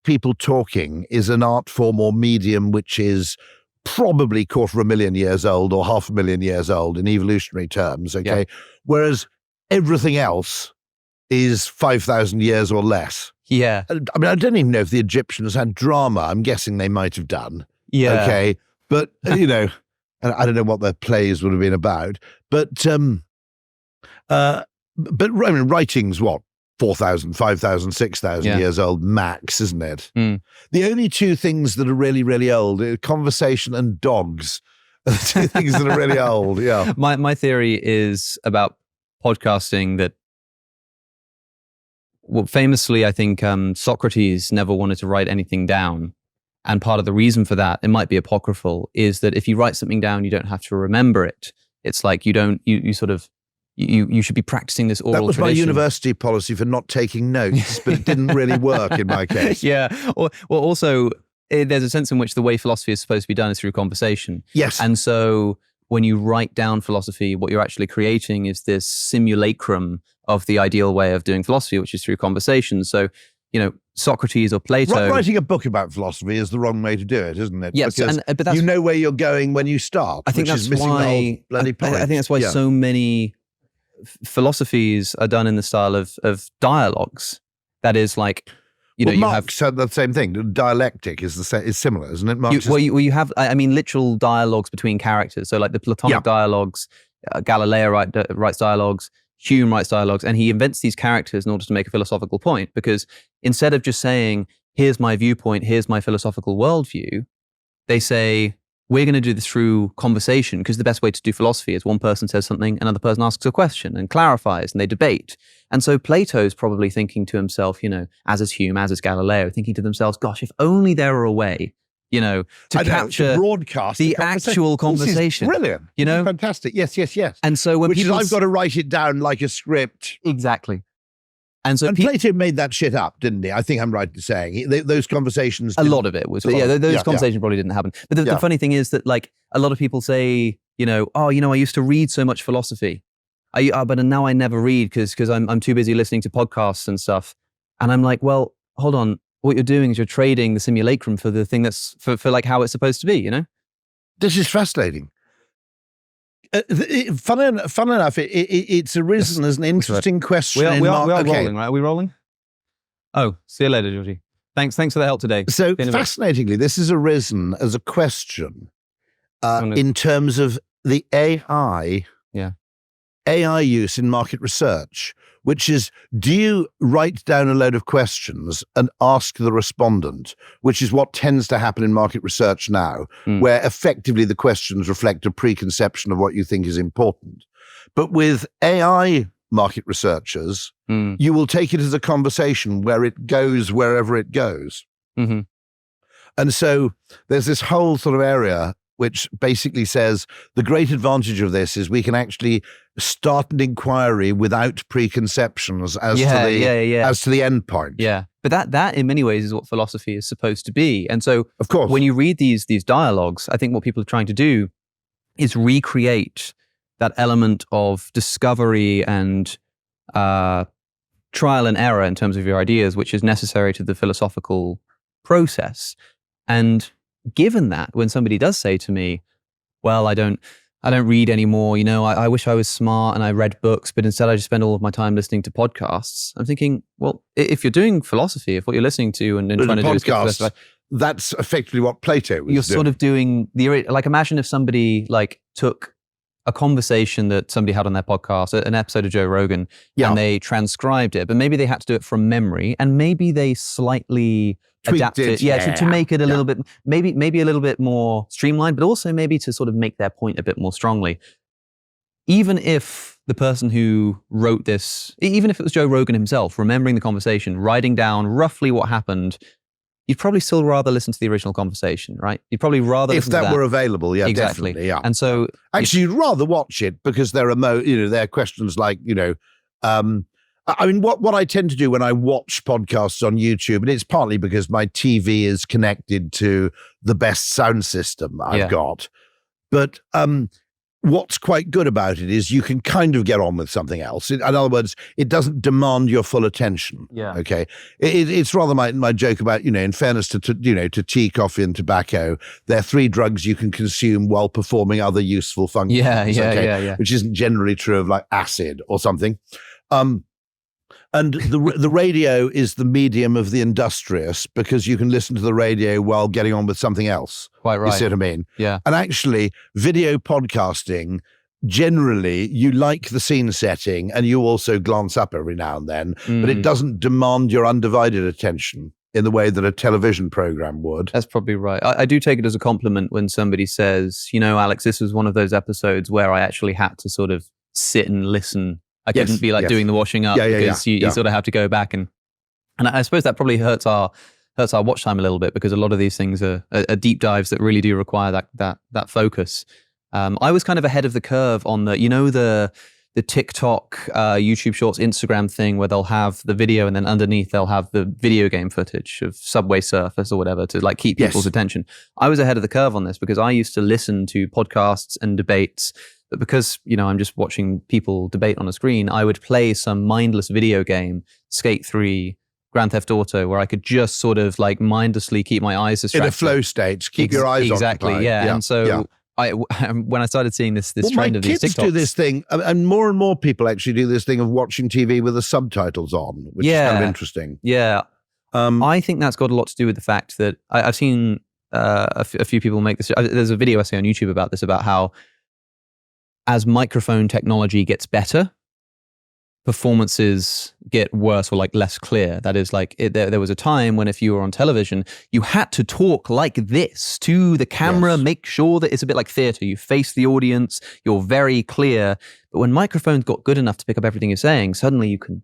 people talking is an art form or medium which is probably 250,000 years old or 500,000 years old in evolutionary terms, okay? Yeah. Whereas everything else is 5,000 years or less. Yeah. I mean, I don't even know if the Egyptians had drama. I'm guessing they might have done. Yeah. Okay. But, you know, I don't know what their plays would have been about. But I mean, writing's what? 4,000, 5,000, 6,000 years old max, isn't it? Mm. The only two things that are really, really old are conversation and dogs. The two things that are really old, yeah. My theory is about podcasting that, well, famously, I think Socrates never wanted to write anything down. And part of the reason for that, it might be apocryphal, is that if you write something down, you don't have to remember it. It's like you should be practicing this oral tradition. That was my university policy for not taking notes, but it didn't really work in my case. Yeah. Well, also, there's a sense in which the way philosophy is supposed to be done is through conversation. Yes. And so when you write down philosophy, what you're actually creating is this simulacrum of the ideal way of doing philosophy, which is through conversation. So, you know, Socrates or Plato. Writing a book about philosophy is the wrong way to do it, isn't it? Yes, because but that's, you know where you're going when you start. I think that's why. The whole bloody point. I think that's why so many philosophies are done in the style of dialogues. That is like, you know, Marx said the same thing. Dialectic is similar, isn't it? You have, I mean, literal dialogues between characters. So like the Platonic dialogues, Galileo writes dialogues, Hume writes dialogues, and he invents these characters in order to make a philosophical point, because instead of just saying, here's my viewpoint, here's my philosophical worldview, they say, we're going to do this through conversation, because the best way to do philosophy is one person says something, another person asks a question and clarifies, and they debate. And so Plato's probably thinking to himself, you know, as is Hume, as is Galileo, thinking to themselves, gosh, if only there were a way, you know, to capture broadcast the actual conversation. This is brilliant. You know? Fantastic. Yes. And so when I've got to write it down like a script. Exactly. And so Plato made that shit up, didn't he? I think I'm right in saying those conversations. A lot of it was, those conversations probably didn't happen. But the funny thing is that, like, a lot of people say, you know, oh, you know, I used to read so much philosophy, but now I never read because I'm too busy listening to podcasts and stuff. And I'm like, well, hold on. What you're doing is you're trading the simulacrum for the thing that's for like how it's supposed to be, you know? This is fascinating. Fun enough, it's arisen as an interesting question. We are rolling, right? Are we rolling? Oh, see you later, Georgie. Thanks for the help today. So fascinatingly, this has arisen as a question in terms of the AI use in market research, which is, do you write down a load of questions and ask the respondent, which is what tends to happen in market research now, where effectively the questions reflect a preconception of what you think is important. But with AI market researchers, you will take it as a conversation where it goes wherever it goes. Mm-hmm. And so there's this whole sort of area which basically says the great advantage of this is we can actually start an inquiry without preconceptions as to the end point. Yeah, but that in many ways is what philosophy is supposed to be. And so, of course, when you read these dialogues, I think what people are trying to do is recreate that element of discovery and trial and error in terms of your ideas, which is necessary to the philosophical process. And given that, when somebody does say to me, well, I don't read anymore, you know, I wish I was smart and I read books, but instead I just spend all of my time listening to podcasts. I'm thinking, well, if you're doing philosophy, if what you're listening to and trying to do is podcast, that's effectively what Plato was doing. You're sort of doing like, imagine if somebody like took a conversation that somebody had on their podcast, an episode of Joe Rogan, and they transcribed it, but maybe they had to do it from memory, and maybe they slightly adapt it, to make it a little bit, maybe a little bit more streamlined, but also maybe to sort of make their point a bit more strongly. Even if the person who wrote this, even if it was Joe Rogan himself, remembering the conversation, writing down roughly what happened, you'd probably still rather listen to the original conversation, right? You'd probably rather listen to that. If that were available, exactly. Definitely, yeah. And so actually, you'd rather watch it because there are there are questions like, I mean, what I tend to do when I watch podcasts on YouTube, and it's partly because my TV is connected to the best sound system I've got, but what's quite good about it is you can kind of get on with something else. In other words, it doesn't demand your full attention. Yeah. Okay. It's rather my joke about, in fairness to tea, coffee, and tobacco, they're 3 drugs you can consume while performing other useful functions. Yeah. Which isn't generally true of like acid or something. And the radio is the medium of the industrious because you can listen to the radio while getting on with something else. Quite right. You see what I mean? Yeah. And actually, video podcasting, generally, you like the scene setting and you also glance up every now and then, but it doesn't demand your undivided attention in the way that a television program would. That's probably right. I do take it as a compliment when somebody says, Alex, this was one of those episodes where I actually had to sort of sit and listen. I couldn't be doing the washing up because you sort of have to go back and I suppose that probably hurts our watch time a little bit because a lot of these things are deep dives that really do require that focus. I was kind of ahead of the curve on the TikTok, YouTube Shorts, Instagram thing where they'll have the video and then underneath they'll have the video game footage of Subway Surfers or whatever to like keep people's attention. I was ahead of the curve on this because I used to listen to podcasts and debates. But because, I'm just watching people debate on a screen, I would play some mindless video game, Skate 3, Grand Theft Auto, where I could just sort of like mindlessly keep my eyes distracted. In a flow state, keep your eyes exactly, occupied. Yeah. And so when I started seeing this trend of these TikToks. My kids do this thing, and more people actually do this thing of watching TV with the subtitles on, which is kind of interesting. Yeah. I think that's got a lot to do with the fact that I've seen a few people make this. There's a video essay on YouTube about this, about how as microphone technology gets better, performances get worse or like less clear. That is like, there was a time when if you were on television, you had to talk like this to the camera, make sure that it's a bit like theater. You face the audience, you're very clear. But when microphones got good enough to pick up everything you're saying, suddenly you can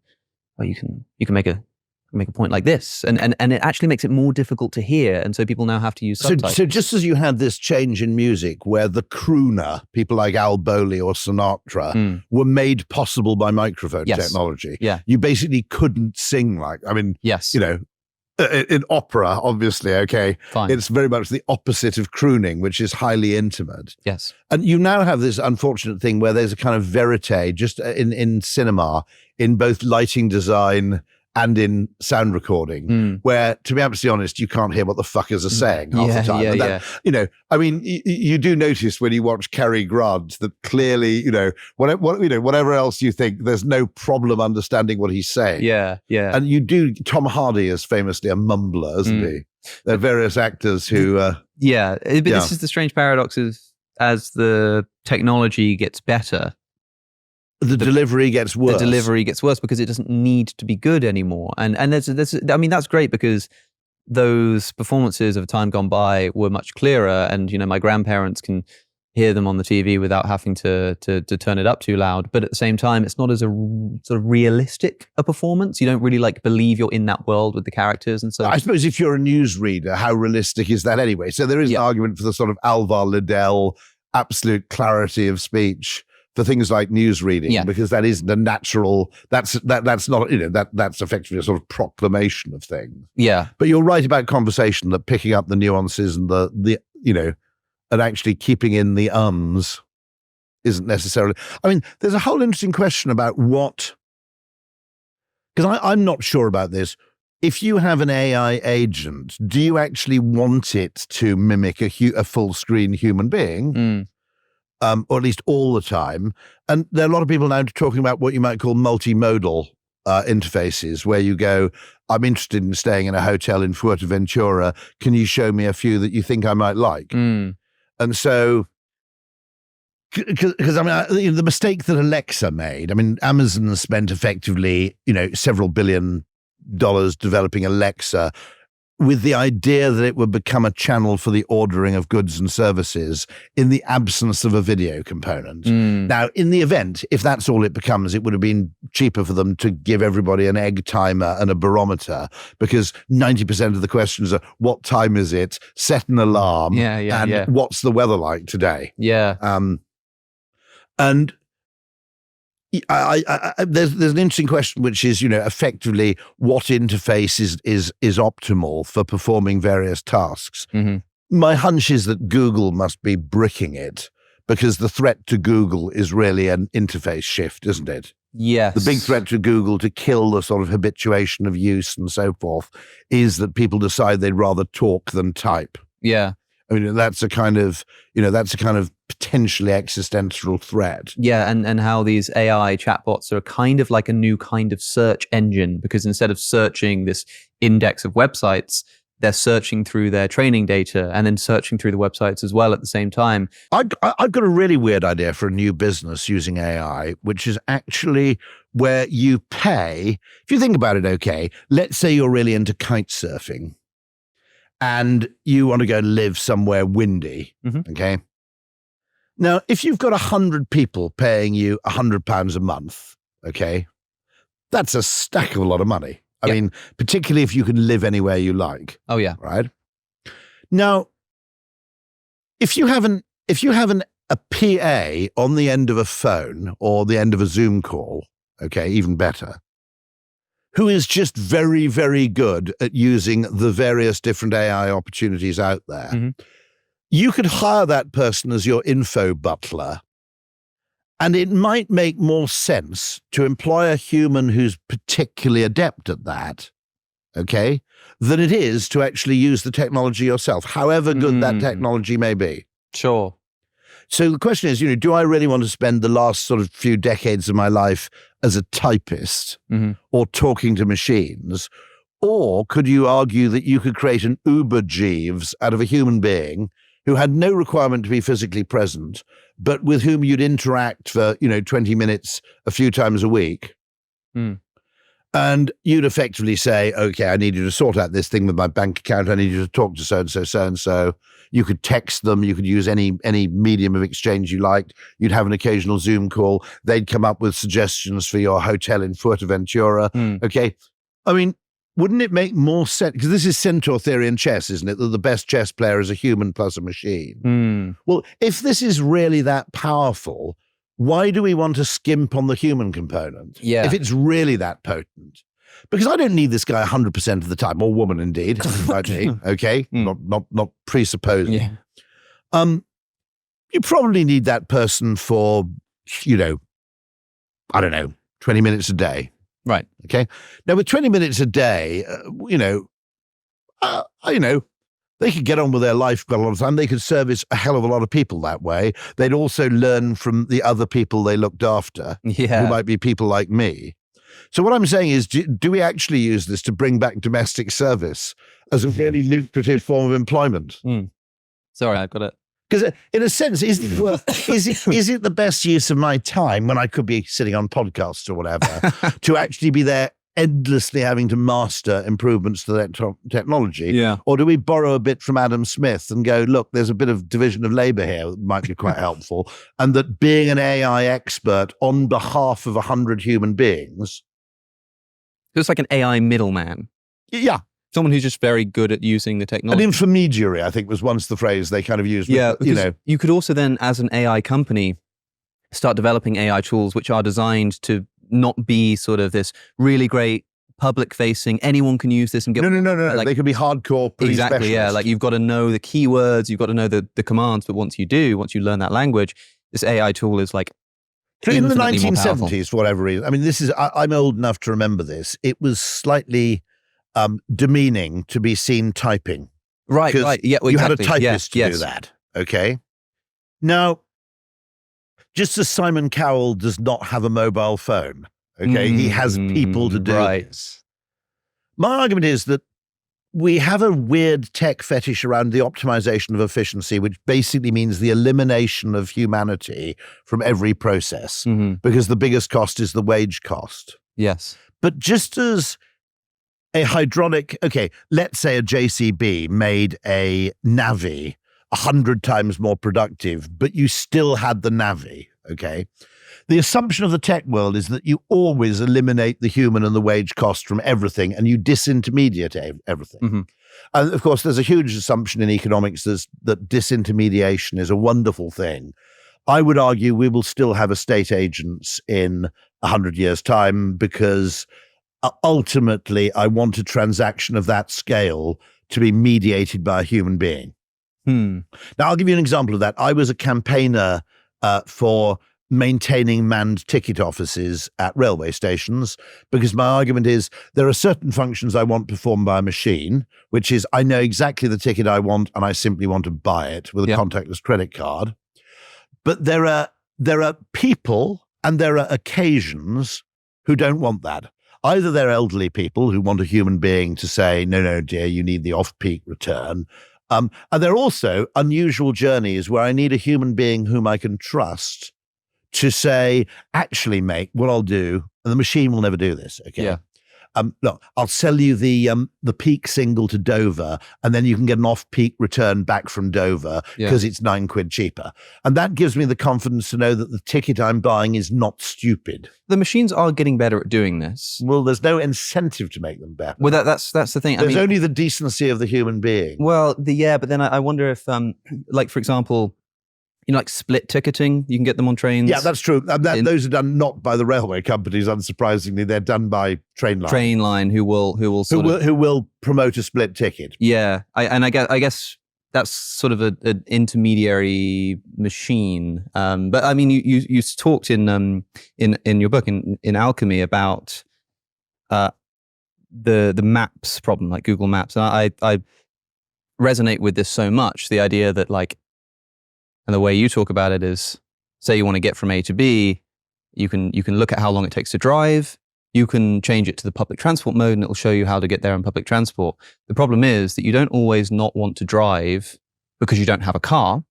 make a point like this, and it actually makes it more difficult to hear, and so people now have to use subtitles. So just as you had this change in music where the crooner, people like Al Bowley or Sinatra, were made possible by microphone technology, you basically couldn't sing like, in opera, obviously, it's very much the opposite of crooning, which is highly intimate. Yes. And you now have this unfortunate thing where there's a kind of verite just in cinema, in both lighting design and in sound recording, where, to be absolutely honest, you can't hear what the fuckers are saying half the time. You do notice when you watch Cary Grant that clearly, whatever else you think, there's no problem understanding what he's saying. Yeah. And you do. Tom Hardy is famously a mumbler, isn't he? There are various actors who. This is the strange paradox: as the technology gets better, the delivery gets worse. The delivery gets worse because it doesn't need to be good anymore. And that's great because those performances of a time gone by were much clearer, and my grandparents can hear them on the TV without having to turn it up too loud. But at the same time, it's not as a sort of realistic a performance. You don't really like believe you're in that world with the characters, and so. I suppose if you're a newsreader, how realistic is that anyway? So there is an argument for the sort of Alvar Liddell absolute clarity of speech for things like news reading, because that isn't a natural. That's not that's effectively a sort of proclamation of things. Yeah, but you're right about conversation, that picking up the nuances and the and actually keeping in the ums isn't necessarily. I mean, there's a whole interesting question about what, because I'm not sure about this. If you have an AI agent, do you actually want it to mimic a full screen human being? Or at least all the time. And there are a lot of people now talking about what you might call multimodal interfaces, where you go, I'm interested in staying in a hotel in Fuerteventura. Can you show me a few that you think I might like? And so, because the mistake that Alexa made, Amazon spent effectively, several $1 billion developing Alexa, with the idea that it would become a channel for the ordering of goods and services in the absence of a video component. Now, in the event, if that's all it becomes, it would have been cheaper for them to give everybody an egg timer and a barometer, because 90% of the questions are, what time is it? Set an alarm. And what's the weather like today? And there's an interesting question, which is, effectively what interface is optimal for performing various tasks. My hunch is that Google must be bricking it, because the threat to Google is really an interface shift, isn't it? Yes. The big threat to Google to kill the sort of habituation of use and so forth is that people decide they'd rather talk than type. Yeah. I mean, that's a kind of potentially existential threat. Yeah, and how these AI chatbots are kind of like a new kind of search engine, because instead of searching this index of websites, they're searching through their training data and then searching through the websites as well at the same time. I've got a really weird idea for a new business using AI, which is actually where you pay. If you think about it, okay, let's say you're really into kite surfing and you want to go live somewhere windy, okay? Now, if you've got 100 people paying you £100 a month, okay, that's a stack of a lot of money. I mean, particularly if you can live anywhere you like. Oh yeah. Right. Now, if you have a PA on the end of a phone or the end of a Zoom call, okay, even better, who is just very, very good at using the various different AI opportunities out there, you could hire that person as your info butler. And it might make more sense to employ a human who's particularly adept at that, okay, than it is to actually use the technology yourself, however good that technology may be. Sure. So the question is, do I really want to spend the last sort of few decades of my life as a typist or talking to machines? Or could you argue that you could create an Uber Jeeves out of a human being who had no requirement to be physically present, but with whom you'd interact for, 20 minutes a few times a week. And you'd effectively say, okay, I need you to sort out this thing with my bank account. I need you to talk to so-and-so, so-and-so. You could text them. You could use any medium of exchange you liked. You'd have an occasional Zoom call. They'd come up with suggestions for your hotel in Fuerteventura. Okay. I mean, wouldn't it make more sense? Because this is centaur theory in chess, isn't it? That the best chess player is a human plus a machine. Well, if this is really that powerful, why do we want to skimp on the human component? Yeah. If it's really that potent. Because I don't need this guy 100% of the time, or woman indeed, okay? Not presupposing. Yeah. You probably need that person for, I don't know, 20 minutes a day. Right. Okay. Now, with 20 minutes a day, they could get on with their life quite a lot of time. They could service a hell of a lot of people that way. They'd also learn from the other people they looked after, who might be people like me. So what I'm saying is, do we actually use this to bring back domestic service as a really lucrative form of employment? Sorry, I've got it. Because in a sense, is it the best use of my time when I could be sitting on podcasts or whatever to actually be there endlessly having to master improvements to that technology? Yeah. Or do we borrow a bit from Adam Smith and go, look, there's a bit of division of labor here that might be quite helpful, and that being an AI expert on behalf of 100 human beings. It's like an AI middleman. Yeah. Someone who's just very good at using the technology. An intermediary, I think, was once the phrase they kind of used. Yeah, you could also then, as an AI company, start developing AI tools which are designed to not be sort of this really great public-facing, anyone can use this and get... No. Like, they could be hardcore, pretty exactly, specialist. Yeah. Like, you've got to know the keywords, you've got to know the commands, but once you learn that language, this AI tool is like... In the 1970s, for whatever reason, I mean, I'm old enough to remember this, it was slightly... demeaning to be seen typing. Right. Yeah, well, you had a typist to do that. Okay. Now, just as Simon Cowell does not have a mobile phone, okay, he has people to do this. My argument is that we have a weird tech fetish around the optimization of efficiency, which basically means the elimination of humanity from every process, because the biggest cost is the wage cost. Yes. But just as let's say a JCB made a Navi 100 times more productive, but you still had the Navi, okay? The assumption of the tech world is that you always eliminate the human and the wage cost from everything, and you disintermediate everything. And of course, there's a huge assumption in economics that disintermediation is a wonderful thing. I would argue we will still have estate agents in 100 years' time, because ultimately, I want a transaction of that scale to be mediated by a human being. Now, I'll give you an example of that. I was a campaigner for maintaining manned ticket offices at railway stations, because my argument is there are certain functions I want performed by a machine, which is I know exactly the ticket I want and I simply want to buy it with a contactless credit card. But there are people and there are occasions who don't want that. Either they're elderly people who want a human being to say, no, dear, you need the off-peak return. And there are also unusual journeys where I need a human being whom I can trust to say, actually, mate, what I'll do, and the machine will never do this, okay? Yeah. Look, I'll sell you the peak single to Dover, and then you can get an off-peak return back from Dover because it's £9 cheaper. And that gives me the confidence to know that the ticket I'm buying is not stupid. The machines are getting better at doing this. Well, there's no incentive to make them better. Well, that's the thing. There's only the decency of the human being. Well, but then I wonder if, like, for example, like split ticketing, you can get them on trains. Yeah, that's true. Those are done not by the railway companies, unsurprisingly. They're done by Trainline. Who will promote a split ticket. Yeah, I guess that's sort of an intermediary machine. But I mean, you talked in your book in Alchemy about the maps problem, like Google Maps, and I resonate with this so much. The idea that, like, and the way you talk about it is, say you want to get from A to B, you can look at how long it takes to drive. You can change it to the public transport mode and it'll show you how to get there on public transport. The problem is that you don't always not want to drive because you don't have a car.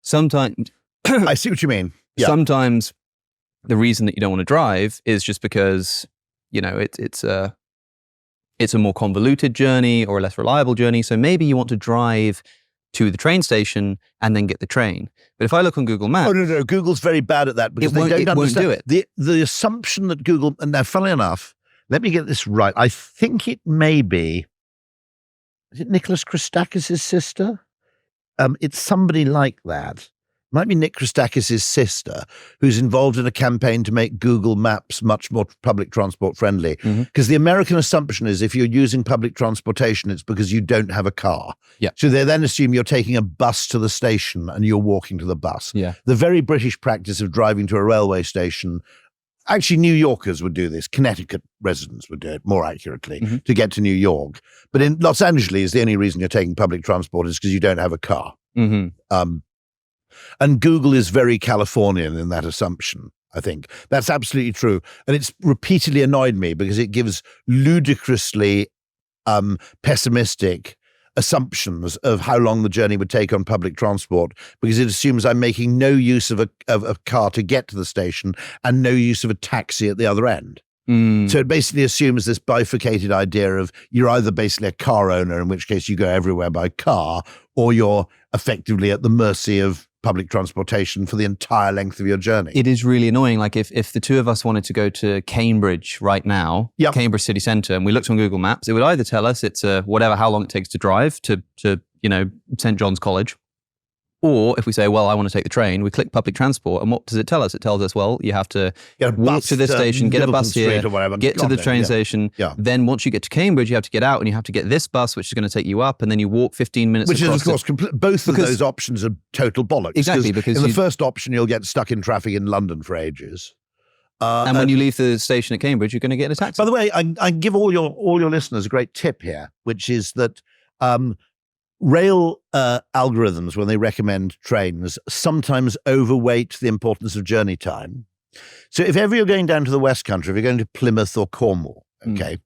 Sometimes I see what you mean. Yeah. Sometimes the reason that you don't want to drive is just because, it's a more convoluted journey or a less reliable journey. So maybe you want to drive to the train station and then get the train. But if I look on Google Maps... Oh, no, Google's very bad at that because they don't understand. Won't do it. The assumption that Google... And now, funnily enough, let me get this right. I think it may be... Is it Nicholas Christakis' sister? It's somebody like that. It might be Nick Christakis' sister, who's involved in a campaign to make Google Maps much more public transport friendly. Because the American assumption is if you're using public transportation, it's because you don't have a car. Yeah. So they then assume you're taking a bus to the station and you're walking to the bus. Yeah. The very British practice of driving to a railway station, actually New Yorkers would do this, Connecticut residents would do it more accurately to get to New York. But in Los Angeles, the only reason you're taking public transport is because you don't have a car. And Google is very Californian in that assumption, I think. That's absolutely true. And it's repeatedly annoyed me because it gives ludicrously pessimistic assumptions of how long the journey would take on public transport, because it assumes I'm making no use of a car to get to the station and no use of a taxi at the other end. So it basically assumes this bifurcated idea of you're either basically a car owner, in which case you go everywhere by car, or you're effectively at the mercy of public transportation for the entire length of your journey. It is really annoying. Like if the two of us wanted to go to Cambridge right now, Cambridge city centre, and we looked on Google Maps, it would either tell us it's how long it takes to drive to St. John's College. Or if we say, well, I want to take the train, we click public transport, and what does it tell us? It tells us, well, you have to walk to this station, get a bus here, get to the train station. Yeah. Then once you get to Cambridge, you have to get out and you have to get this bus, which is going to take you up, and then you walk 15 minutes across. Which is, of course, both of those options are total bollocks. Exactly. Because in the first option, you'll get stuck in traffic in London for ages. And when you leave the station at Cambridge, you're going to get in a taxi. By the way, I give all your listeners a great tip here, which is that rail algorithms, when they recommend trains, sometimes overweight the importance of journey time. So if ever you're going down to the West Country, if you're going to Plymouth or Cornwall, okay,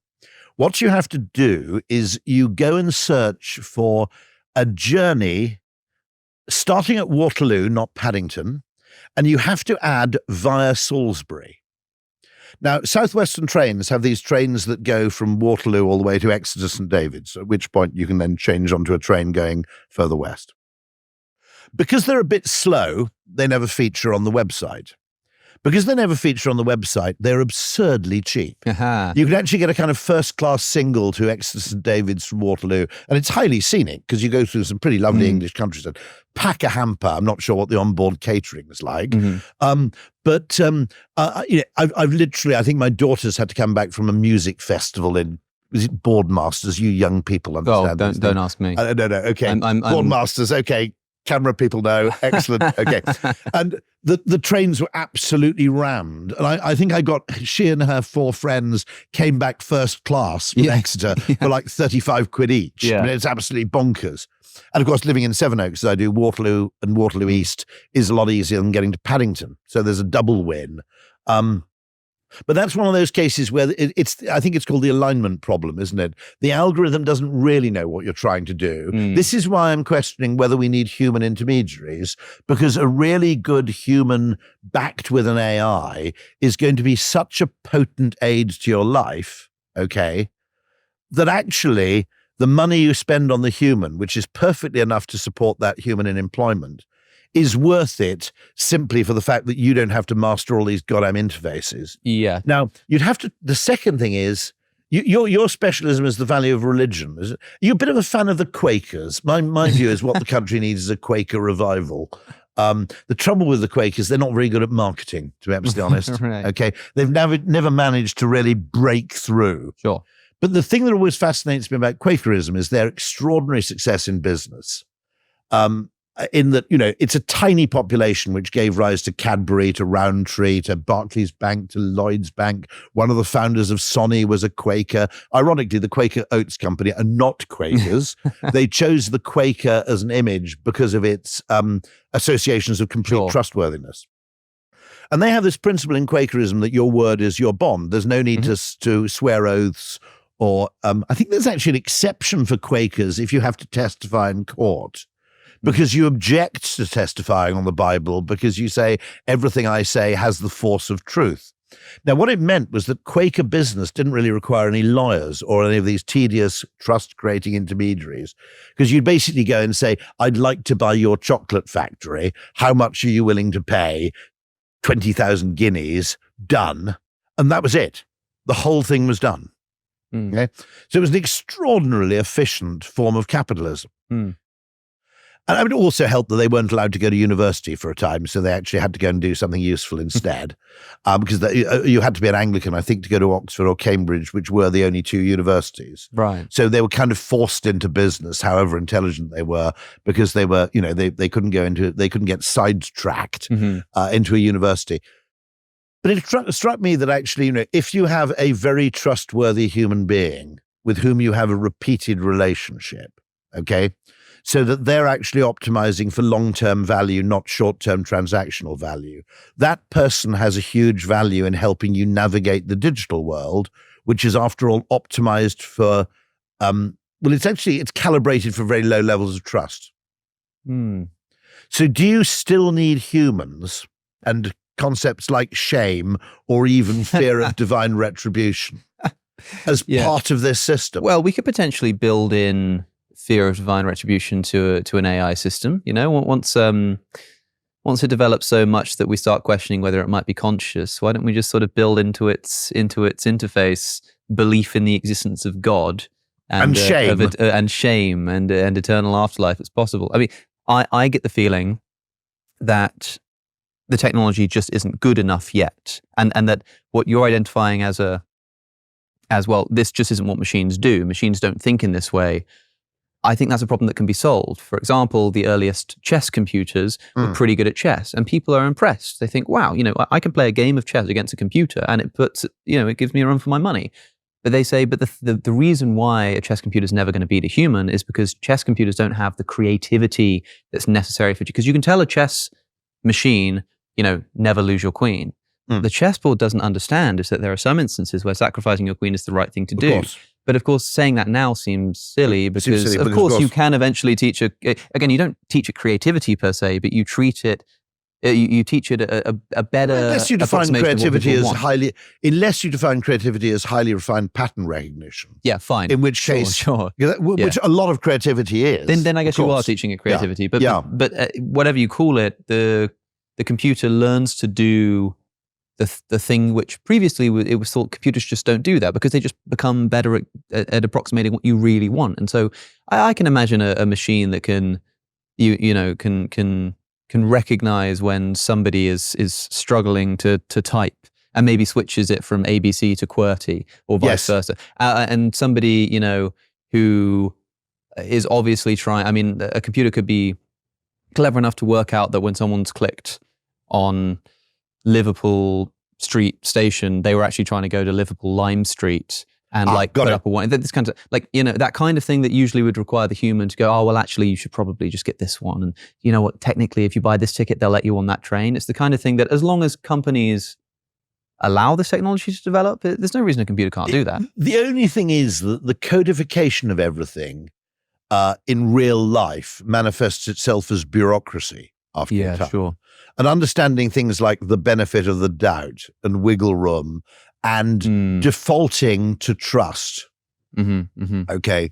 what you have to do is you go and search for a journey starting at Waterloo, not Paddington, and you have to add via Salisbury. Now, Southwestern trains have these trains that go from Waterloo all the way to Exeter St. David's, at which point you can then change onto a train going further west. Because they're a bit slow, they never feature on the website. Because they never feature on the website, they're absurdly cheap. Uh-huh. You can actually get a kind of first-class single to Exeter St. David's from Waterloo, and it's highly scenic because you go through some pretty lovely English countryside. Pack a hamper. I'm not sure what the onboard catering is like. But I've literally, I think my daughter's had to come back from a music festival in, was it Boardmasters? You young people understand. Oh, don't ask me. No, okay. Boardmasters, okay. camera people know. Excellent. Okay. And the trains were absolutely rammed. And I think she and her 4 friends came back first class from Exeter for like 35 quid each. Yeah. I mean, it's absolutely bonkers. And of course, living in Sevenoaks, as I do, Waterloo and Waterloo East is a lot easier than getting to Paddington. So there's a double win. But that's one of those cases where I think it's called the alignment problem, isn't it? The algorithm doesn't really know what you're trying to do. This is why I'm questioning whether we need human intermediaries, because a really good human backed with an AI is going to be such a potent aid to your life, okay, that actually the money you spend on the human, which is perfectly enough to support that human in employment, is worth it simply for the fact that you don't have to master all these goddamn interfaces. Yeah. Now, the second thing is, your specialism is the value of religion. Is it? You're a bit of a fan of the Quakers. My view is what the country needs is a Quaker revival. The trouble with the Quakers, they're not very good at marketing, to be absolutely honest. Right. Okay. They've never managed to really break through. Sure. But the thing that always fascinates me about Quakerism is their extraordinary success in business. In that, it's a tiny population which gave rise to Cadbury, to Rowntree, to Barclays Bank, to Lloyds Bank. One of the founders of Sony was a Quaker. Ironically, the Quaker Oats Company are not Quakers. They chose the Quaker as an image because of its associations of complete trustworthiness. And they have this principle in Quakerism that your word is your bond. There's no need to swear oaths, or I think there's actually an exception for Quakers if you have to testify in court. Because you object to testifying on the Bible, because you say, everything I say has the force of truth. Now, what it meant was that Quaker business didn't really require any lawyers or any of these tedious trust-creating intermediaries, because you'd basically go and say, I'd like to buy your chocolate factory. How much are you willing to pay? 20,000 guineas, done. And that was it. The whole thing was done. Okay? So it was an extraordinarily efficient form of capitalism. And it would also help that they weren't allowed to go to university for a time, so they actually had to go and do something useful instead. Because you had to be an Anglican, I think, to go to Oxford or Cambridge, which were the only 2 universities. Right. So they were kind of forced into business, however intelligent they were, because they were, they couldn't get sidetracked into a university. But it struck me that actually, if you have a very trustworthy human being with whom you have a repeated relationship, okay, so that they're actually optimizing for long-term value, not short-term transactional value, that person has a huge value in helping you navigate the digital world, which is, after all, optimized for, it's calibrated for very low levels of trust. So do you still need humans and concepts like shame or even fear of divine retribution as part of this system? Well, we could potentially build in fear of divine retribution to an AI system. Once it develops so much that we start questioning whether it might be conscious, why don't we just sort of build into its interface belief in the existence of God and shame and eternal afterlife? It's possible. I mean, I get the feeling that the technology just isn't good enough yet, and that what you're identifying as well, this just isn't what machines do. Machines don't think in this way. I think that's a problem that can be solved. For example, the earliest chess computers were pretty good at chess, and people are impressed. They think, wow, I can play a game of chess against a computer, and it gives me a run for my money. But they say, but the reason why a chess computer is never going to beat a human is because chess computers don't have the creativity that's necessary for, because you can tell a chess machine, never lose your queen. The chessboard doesn't understand is that there are some instances where sacrificing your queen is the right thing to do. But of course, saying that now seems silly because, of course, you can eventually teach again, you don't teach it creativity per se, but you treat it, you teach it a better. Unless you define creativity as highly refined pattern recognition. Yeah, fine. In which case, sure. Which a lot of creativity is. Then I guess you are teaching it creativity. But whatever you call it, the computer learns to do the thing which previously it was thought computers just don't do, that because they just become better at approximating what you really want. And so I can imagine a machine that can recognize when somebody is struggling to type and maybe switches it from ABC to QWERTY or vice versa. And somebody who is obviously trying. I mean, a computer could be clever enough to work out that when someone's clicked on Liverpool Street Station, they were actually trying to go to Liverpool Lime Street and put up a one. This kind of that kind of thing that usually would require the human to go, oh, well, actually, you should probably just get this one. And you know what? Technically, if you buy this ticket, they'll let you on that train. It's the kind of thing that as long as companies allow this technology to develop, there's no reason a computer can't do that. The only thing is that the codification of everything in real life manifests itself as bureaucracy after a time. Sure. And understanding things like the benefit of the doubt and wiggle room and defaulting to trust. Okay.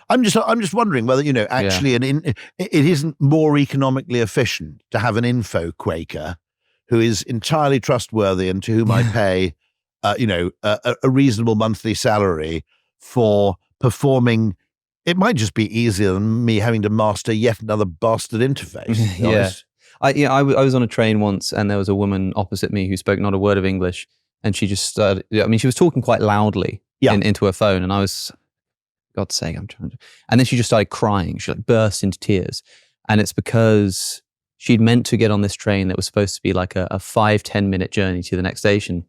I'm just wondering whether, actually it isn't more economically efficient to have an info Quaker who is entirely trustworthy and to whom I pay, a reasonable monthly salary for performing. It might just be easier than me having to master yet another bastard interface. I was on a train once and there was a woman opposite me who spoke not a word of English, and she just started, she was talking quite loudly into her phone, and I was, God's sake, I'm trying to, and then she just started crying. She burst into tears, and it's because she'd meant to get on this train that was supposed to be like a 5-10 minute journey to the next station,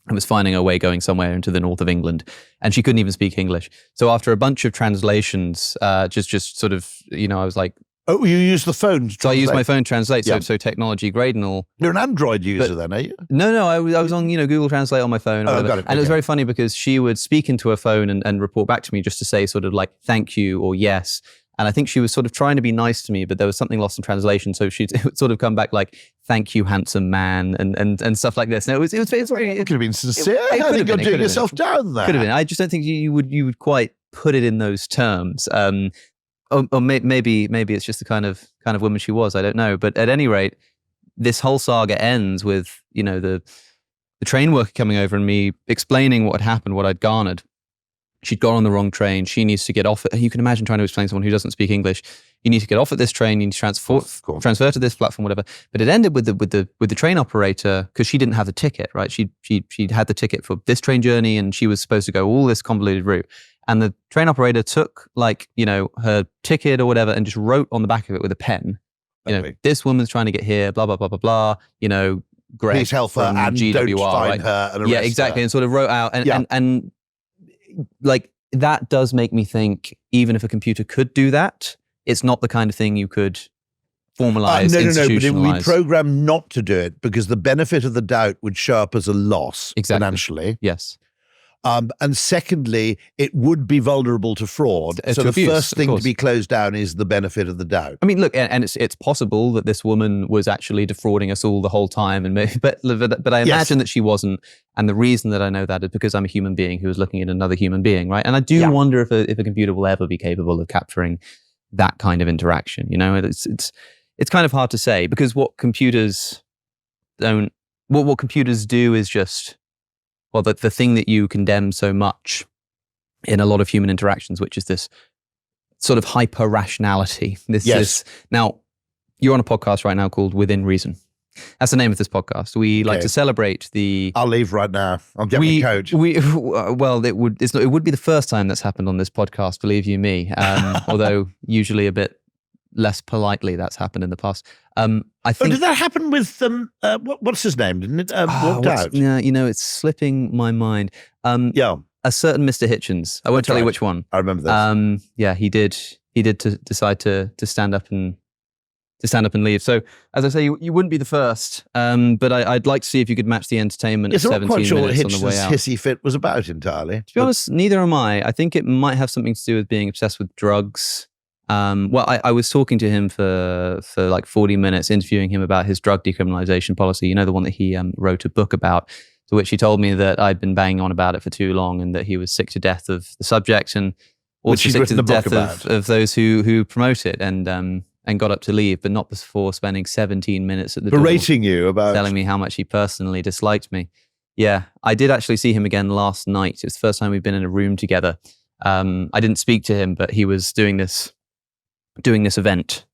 and was finding her way going somewhere into the north of England, and she couldn't even speak English. So after a bunch of translations, just sort of, I was like, oh, you use the phone to translate? So I use my phone to translate, so technology grade and all. You're an Android user then, are you? No, I was on Google Translate on my phone. Or got it. And it was very funny because she would speak into her phone and report back to me just to say sort of like thank you or yes. And I think she was sort of trying to be nice to me, but there was something lost in translation. So it would sort of come back like, thank you, handsome man, and stuff like this. And it could have been sincere. I think you're doing yourself down there. Could have been. I just don't think you would quite put it in those terms. Or maybe it's just the kind of woman she was. I don't know. But at any rate, this whole saga ends with, the train worker coming over and me explaining what had happened, what I'd garnered. She'd gone on the wrong train. She needs to get off it. You can imagine trying to explain to someone who doesn't speak English. You need to get off at this train. You need to transfer to this platform, whatever. But it ended with the train operator, because she didn't have the ticket, right? She'd had the ticket for this train journey, and she was supposed to go all this convoluted route. And the train operator took her ticket or whatever and just wrote on the back of it with a pen, this woman's trying to get here, blah, blah, blah, blah, blah, Greg, please help her and GWR, don't find her and arrest exactly. her. And sort of wrote out and like that does make me think, even if a computer could do that, it's not the kind of thing you could formalize, institutionalize. No, but we program not to do it because the benefit of the doubt would show up as a loss financially. Yes. And secondly, it would be vulnerable to fraud. So the first thing to be closed down is the benefit of the doubt. I mean, look, and it's possible that this woman was actually defrauding us all the whole time, and maybe, but I imagine that she wasn't. And the reason that I know that is because I'm a human being who is looking at another human being, right? And I do wonder if a computer will ever be capable of capturing that kind of interaction. It's kind of hard to say, because what computers do is just, well, the thing that you condemn so much in a lot of human interactions, which is this sort of hyper rationality. Now, you're on a podcast right now called Within Reason. That's the name of this podcast. We like to celebrate the. I'll leave right now. I'll get my coat. It would be the first time that's happened on this podcast, believe you me. Although usually a bit less politely that's happened in the past. I think. Did that happen with what's his name? Didn't it walked out? Yeah, it's slipping my mind. A certain Mr. Hitchens. I won't tell you which one. I remember this. He did decide to stand up and leave. So as I say, you wouldn't be the first. But I'd like to see if you could match the entertainment of 17 minutes on the way out. I'm not quite sure what Hitchens' hissy fit was about entirely. To be honest, neither am I. I think it might have something to do with being obsessed with drugs. I was talking to him for like 40 minutes, interviewing him about his drug decriminalization policy, the one that he wrote a book about, to which he told me that I'd been banging on about it for too long and that he was sick to death of the subject and also sick to the death of those who promote it, and got up to leave, but not before spending 17 minutes at the door berating you about telling me how much he personally disliked me. Yeah, I did actually see him again last night. It was the first time we've been in a room together. I didn't speak to him, but he was doing this event.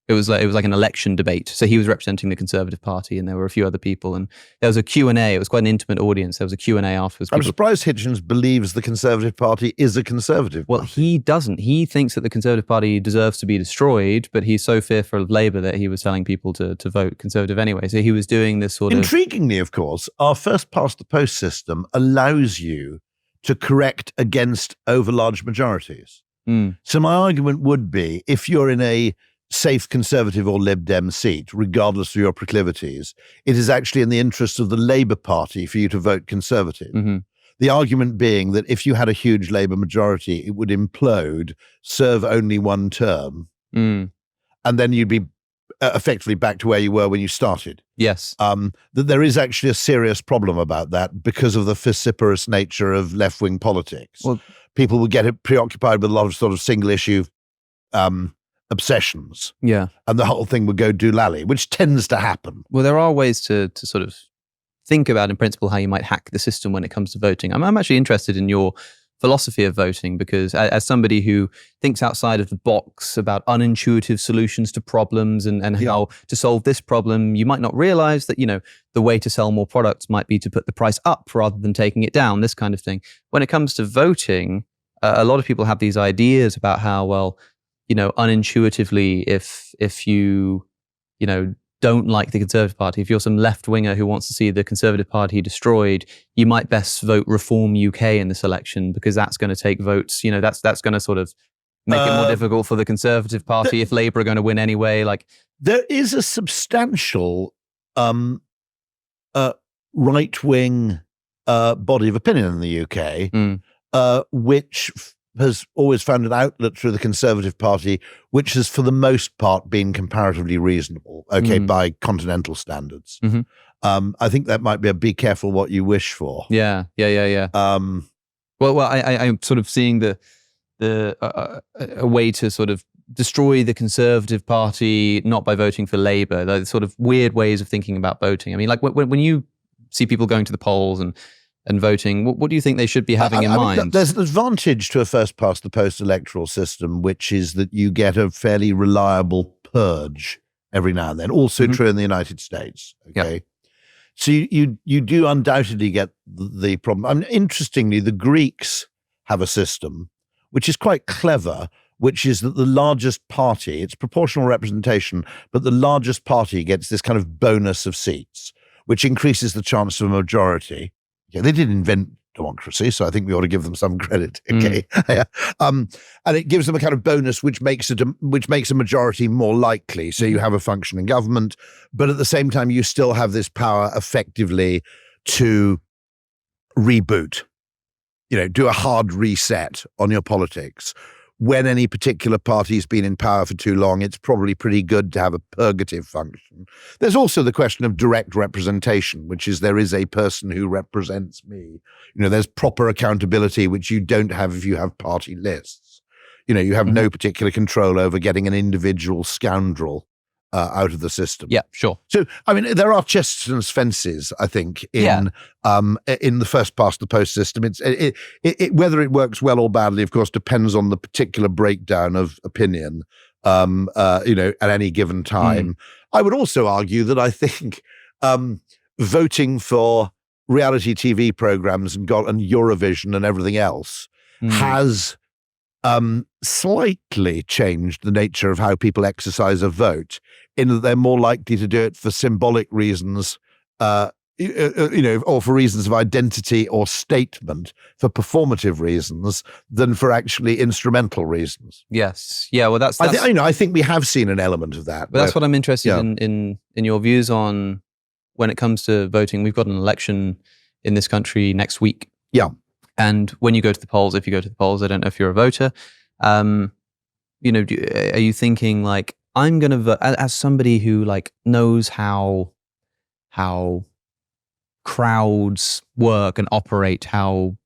It was like an election debate. So he was representing the Conservative Party, and there were a few other people, and there was a Q&A. It was quite an intimate audience. There was a Q&A afterwards. I'm surprised Hitchens believes the Conservative Party is a Conservative Well, party. he doesn't. He thinks that the Conservative Party deserves to be destroyed, but he's so fearful of Labour that he was telling people to vote Conservative anyway. So he was doing this sort of... Intriguingly, of course, our first-past-the-post system allows you to correct against overlarge majorities. So my argument would be, if you're in a safe Conservative or Lib Dem seat, regardless of your proclivities, it is actually in the interest of the Labour Party for you to vote Conservative. The argument being that if you had a huge Labour majority, it would implode, serve only one term, and then you'd be effectively back to where you were when you started. Yes. That there is actually a serious problem about that because of the vociferous nature of left-wing politics. Well, people would get preoccupied with a lot of sort of single-issue obsessions. Yeah. And the whole thing would go doolally, which tends to happen. Well, there are ways to sort of think about, in principle, how you might hack the system when it comes to voting. I'm actually interested in your philosophy of voting, because as somebody who thinks outside of the box about unintuitive solutions to problems and how to solve this problem, you might not realize that, the way to sell more products might be to put the price up rather than taking it down, this kind of thing. When it comes to voting, a lot of people have these ideas about how, well, unintuitively, if you don't like the Conservative Party, if you're some left-winger who wants to see the Conservative Party destroyed, you might best vote Reform UK in this election, because that's going to take votes. That's going to sort of make it more difficult for the Conservative Party if Labour are going to win anyway. Like, there is a substantial right-wing body of opinion in the UK, which has always found an outlet through the Conservative Party, which has for the most part been comparatively reasonable, by continental standards. I think that might be a be careful what you wish for. Yeah. Well, I'm sort of seeing a way to sort of destroy the Conservative Party, not by voting for Labour, the sort of weird ways of thinking about voting. I mean, like when you see people going to the polls and voting, what do you think they should be having in mind? There's an advantage to a first-past-the-post electoral system, which is that you get a fairly reliable purge every now and then. Also true in the United States. Okay, Yep. So you do undoubtedly get the problem. I mean, interestingly, the Greeks have a system which is quite clever, which is that the largest party, it's proportional representation, but the largest party gets this kind of bonus of seats, which increases the chance of a majority. Yeah, they did invent democracy, so I think we ought to give them some credit. Okay, and it gives them a kind of bonus which makes a majority more likely. So you have a functioning government, but at the same time you still have this power effectively to reboot. Do a hard reset on your politics. When any particular party's been in power for too long, it's probably pretty good to have a purgative function. There's also the question of direct representation, which is there is a person who represents me. There's proper accountability, which you don't have if you have party lists. You have no particular control over getting an individual scoundrel out of the system. Yeah, sure. So, I mean, there are Chesterton's fences, I think, in the first-past-the-post system. It whether it works well or badly, of course, depends on the particular breakdown of opinion, at any given time. I would also argue that I think voting for reality TV programs and Eurovision and everything else has slightly changed the nature of how people exercise a vote, in that they're more likely to do it for symbolic reasons, or for reasons of identity or statement, for performative reasons, than for actually instrumental reasons. Yes. Yeah. Well, that's I think we have seen an element of that. But that's what I'm interested in your views on when it comes to voting. We've got an election in this country next week. Yeah. And when you go to the polls, if you go to the polls, I don't know if you're a voter, are you thinking like, I'm going to vote, as somebody who like knows how crowds work and operate, how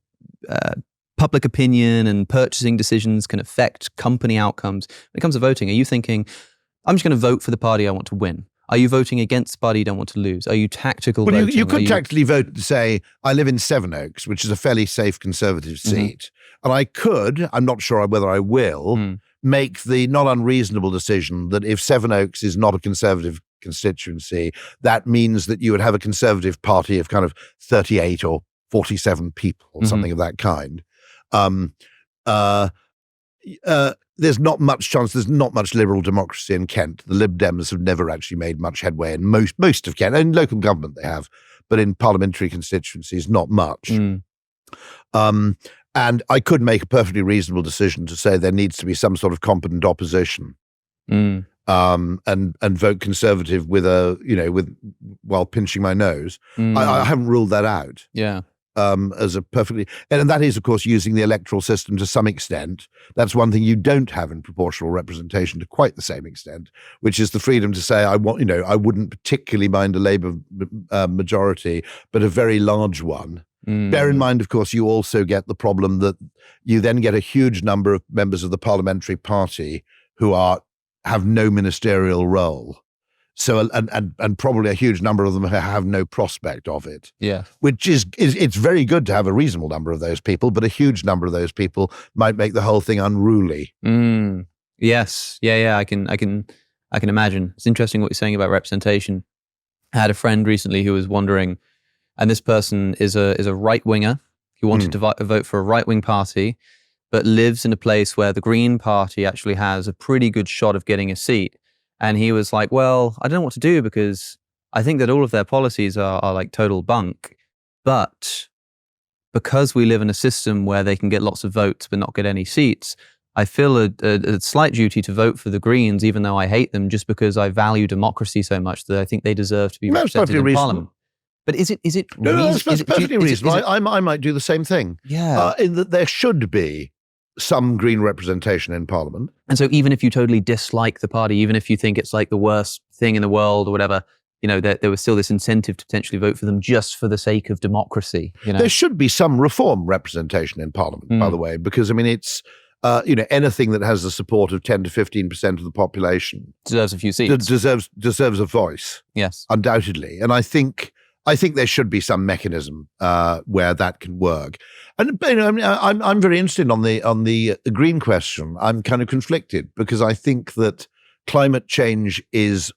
public opinion and purchasing decisions can affect company outcomes. When it comes to voting, are you thinking, I'm just going to vote for the party I want to win? Are you voting against the party you don't want to lose? Are you tactical voting? You could tactically vote to say, I live in Sevenoaks, which is a fairly safe Conservative seat. And I could, I'm not sure whether I will, make the not unreasonable decision that if Sevenoaks is not a Conservative constituency, that means that you would have a Conservative Party of kind of 38 or 47 people or something of that kind. There's not much chance. There's not much liberal democracy in Kent. The Lib Dems have never actually made much headway in most of Kent. In local government they have, but in parliamentary constituencies, not much. And I could make a perfectly reasonable decision to say there needs to be some sort of competent opposition, and vote Conservative while pinching my nose. I haven't ruled that out. Yeah. As a perfectly, and that is, of course, using the electoral system to some extent. That's one thing you don't have in proportional representation to quite the same extent, which is the freedom to say, I wouldn't particularly mind a Labour majority, but a very large one. Bear in mind, of course, you also get the problem that you then get a huge number of members of the parliamentary party who have no ministerial role. So, and probably a huge number of them have no prospect of it. Yeah. Which is it's very good to have a reasonable number of those people, but a huge number of those people might make the whole thing unruly. Yes. Yeah. I can imagine. It's interesting what you're saying about representation. I had a friend recently who was wondering, and this person is a right winger who wanted to vote for a right wing party, but lives in a place where the Green Party actually has a pretty good shot of getting a seat. And he was like, well, I don't know what to do because I think that all of their policies are like total bunk. But because we live in a system where they can get lots of votes but not get any seats, I feel a slight duty to vote for the Greens, even though I hate them, just because I value democracy so much that I think they deserve to be represented in Parliament. But is it No, that's perfectly reasonable. I might do the same thing. Yeah. In that there should be some Green representation in Parliament. And so even if you totally dislike the party, even if you think it's like the worst thing in the world or whatever, there was still this incentive to potentially vote for them just for the sake of democracy. There should be some reform representation in Parliament, by the way, because, I mean, it's, anything that has the support of 10 to 15% of the population deserves a few seats. Deserves a voice. Yes. Undoubtedly. And I think there should be some mechanism where that can work. And I'm very interested on the Green question. I'm kind of conflicted because I think that climate change is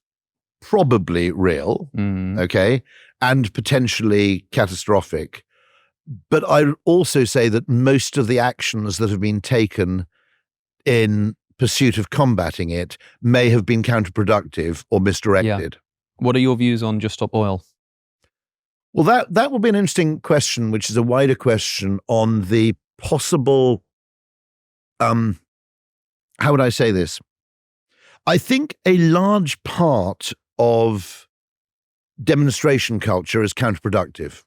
probably real, okay, and potentially catastrophic. But I also say that most of the actions that have been taken in pursuit of combating it may have been counterproductive or misdirected. Yeah. What are your views on Just Stop Oil? Well, that will be an interesting question, which is a wider question on the possible, how would I say this? I think a large part of demonstration culture is counterproductive.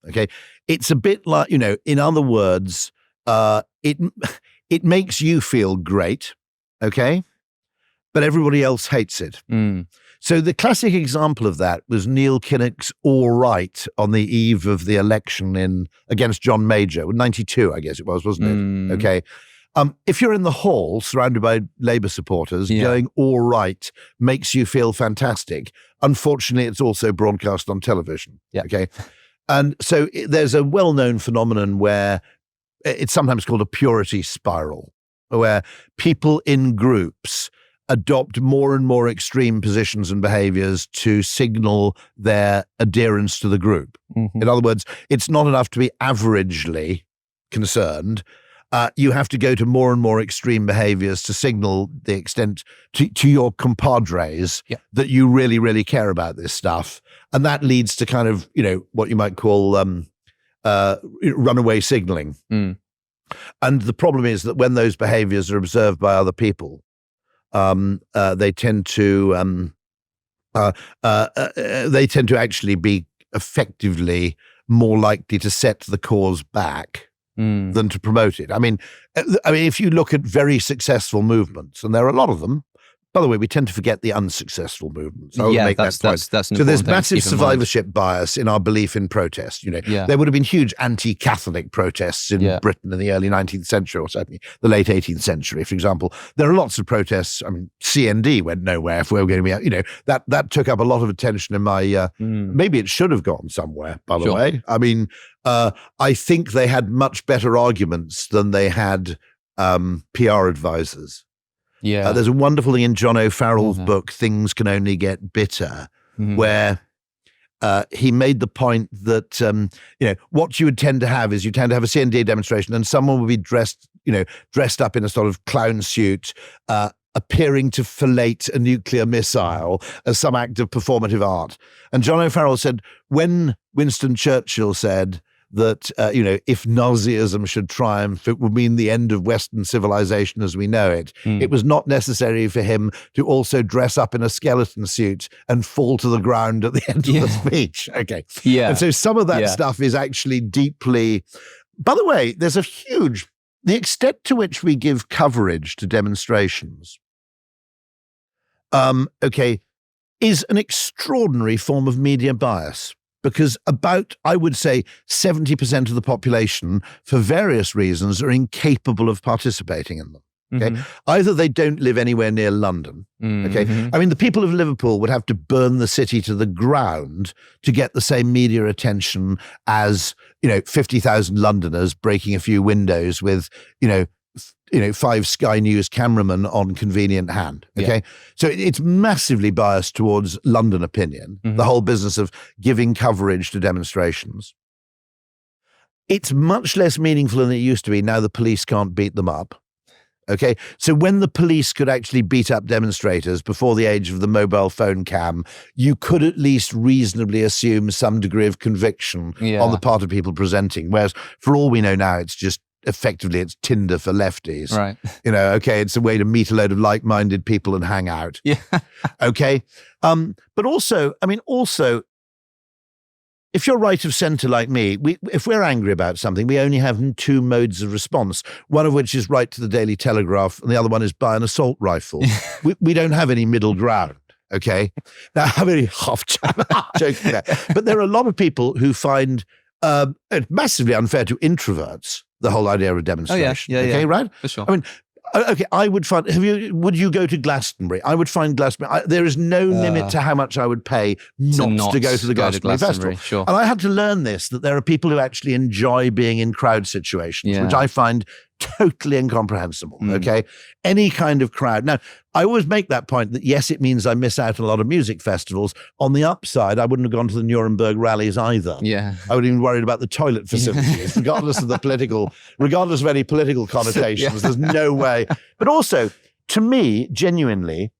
Okay. It's a bit like, in other words, it makes you feel great. Okay. But everybody else hates it. So the classic example of that was Neil Kinnock's "All Right" on the eve of the election against John Major, 92, I guess it was, wasn't it? Okay. If you're in the hall surrounded by Labour supporters, going "all right" makes you feel fantastic. Unfortunately, it's also broadcast on television. Yeah. Okay. And so there's a well-known phenomenon where it's sometimes called a purity spiral, where people in groups adopt more and more extreme positions and behaviors to signal their adherence to the group. In other words, it's not enough to be averagely concerned. You have to go to more and more extreme behaviors to signal the extent to your compadres that you really, really care about this stuff. And that leads to kind of, what you might call runaway signaling. And the problem is that when those behaviors are observed by other people, they tend to actually be effectively more likely to set the cause back than to promote it. I mean, if you look at very successful movements, and there are a lot of them. By the way, we tend to forget the unsuccessful movements. That's so there's massive survivorship bias in our belief in protest. There would have been huge anti-Catholic protests in Britain in the early 19th century, or certainly the late 18th century, for example. There are lots of protests. I mean, CND went nowhere. If we were going to be, that took up a lot of attention in my. Maybe it should have gone somewhere. By the way, I mean, I think they had much better arguments than they had PR advisors. Yeah. There's a wonderful thing in John O'Farrell's book, Things Can Only Get Bitter, where he made the point that, what you would tend to have is you tend to have a CND demonstration and someone would be dressed up in a sort of clown suit, appearing to fillet a nuclear missile as some act of performative art. And John O'Farrell said, when Winston Churchill said that, if Nazism should triumph, it would mean the end of Western civilization as we know it. It was not necessary for him to also dress up in a skeleton suit and fall to the ground at the end of the speech. Okay. Yeah. And so some of that stuff is actually deeply, by the way, there's the extent to which we give coverage to demonstrations, is an extraordinary form of media bias. Because I would say, 70% of the population, for various reasons, are incapable of participating in them. Okay, either they don't live anywhere near London. Okay, I mean, the people of Liverpool would have to burn the city to the ground to get the same media attention as 50,000 Londoners breaking a few windows with 5 Sky News cameramen on convenient hand. Okay. So it's massively biased towards London opinion, the whole business of giving coverage to demonstrations. It's much less meaningful than it used to be. Now the police can't beat them up. Okay. So when the police could actually beat up demonstrators before the age of the mobile phone cam, you could at least reasonably assume some degree of conviction on the part of people presenting. Whereas for all we know now, it's just, effectively, it's Tinder for lefties. Right. It's a way to meet a load of like-minded people and hang out. Yeah. Okay. But also, if you're right of centre like me, if we're angry about something, we only have 2 modes of response, one of which is write to the Daily Telegraph, and the other one is buy an assault rifle. we don't have any middle ground. Okay. Now, I'm really half joking there. But there are a lot of people who find it massively unfair to introverts, the whole idea of a demonstration. Okay, right? For sure. I mean, okay, I would find, would you go to Glastonbury? I would find Glastonbury, there is no limit to how much I would pay not to go to the Glastonbury Festival. Sure. And I had to learn this, that there are people who actually enjoy being in crowd situations, which I find totally incomprehensible. Okay. Any kind of crowd. Now, I always make that point that yes, it means I miss out on a lot of music festivals. On the upside, I wouldn't have gone to the Nuremberg rallies either. Yeah. I would have been worried about the toilet facilities, regardless of any political connotations. There's no way. But also, to me, genuinely,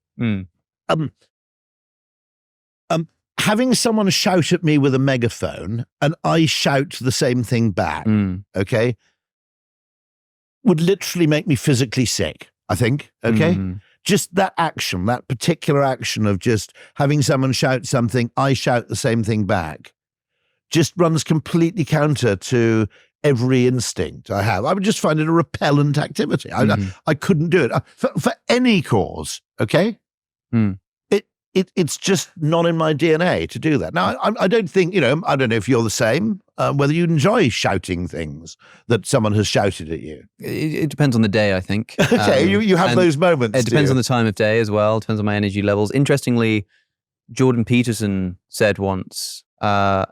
having someone shout at me with a megaphone and I shout the same thing back, okay, would literally make me physically sick, I think, okay? Just that action, that particular action of just having someone shout something, I shout the same thing back, just runs completely counter to every instinct I have. I would just find it a repellent activity. I couldn't do it. For any cause, okay? It's just not in my DNA to do that. Now, I don't think, I don't know if you're the same, whether you enjoy shouting things that someone has shouted at you. It depends on the day, I think. Okay, you have those moments. It depends on the time of day as well. It depends on my energy levels. Interestingly, Jordan Peterson said once, I'm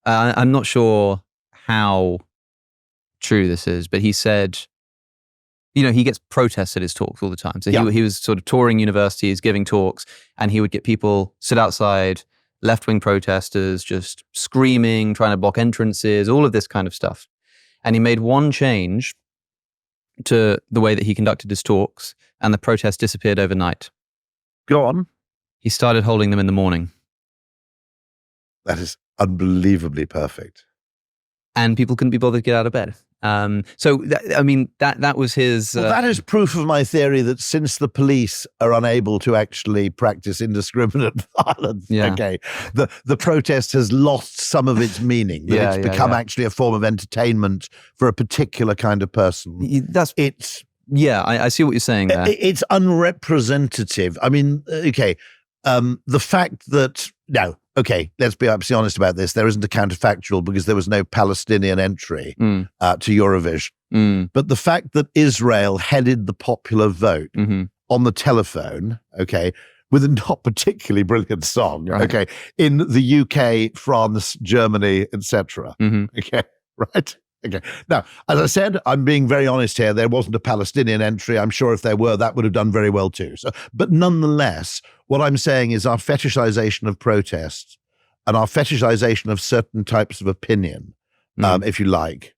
not sure how true this is, but he said, he gets protests at his talks all the time. So he was sort of touring universities, giving talks, and he would get people sit outside, left-wing protesters just screaming, trying to block entrances, all of this kind of stuff. And he made one change to the way that he conducted his talks, and the protest disappeared overnight. Go on. He started holding them in the morning. That is unbelievably perfect. And people couldn't be bothered to get out of bed. That was his... Well, that is proof of my theory that since the police are unable to actually practice indiscriminate violence, okay, the protest has lost some of its meaning. That it's become actually a form of entertainment for a particular kind of person. I see what you're saying there. It's unrepresentative. I mean, okay, the fact that... No, okay, let's be absolutely honest about this. There isn't a counterfactual because there was no Palestinian entry to Eurovision. But the fact that Israel headed the popular vote on the telephone, okay, with a not particularly brilliant song, okay, in the UK, France, Germany, etc. Okay, right? Okay. Now, as I said, I'm being very honest here. There wasn't a Palestinian entry. I'm sure if there were, that would have done very well too. So, but nonetheless, what I'm saying is our fetishization of protests and our fetishization of certain types of opinion, if you like,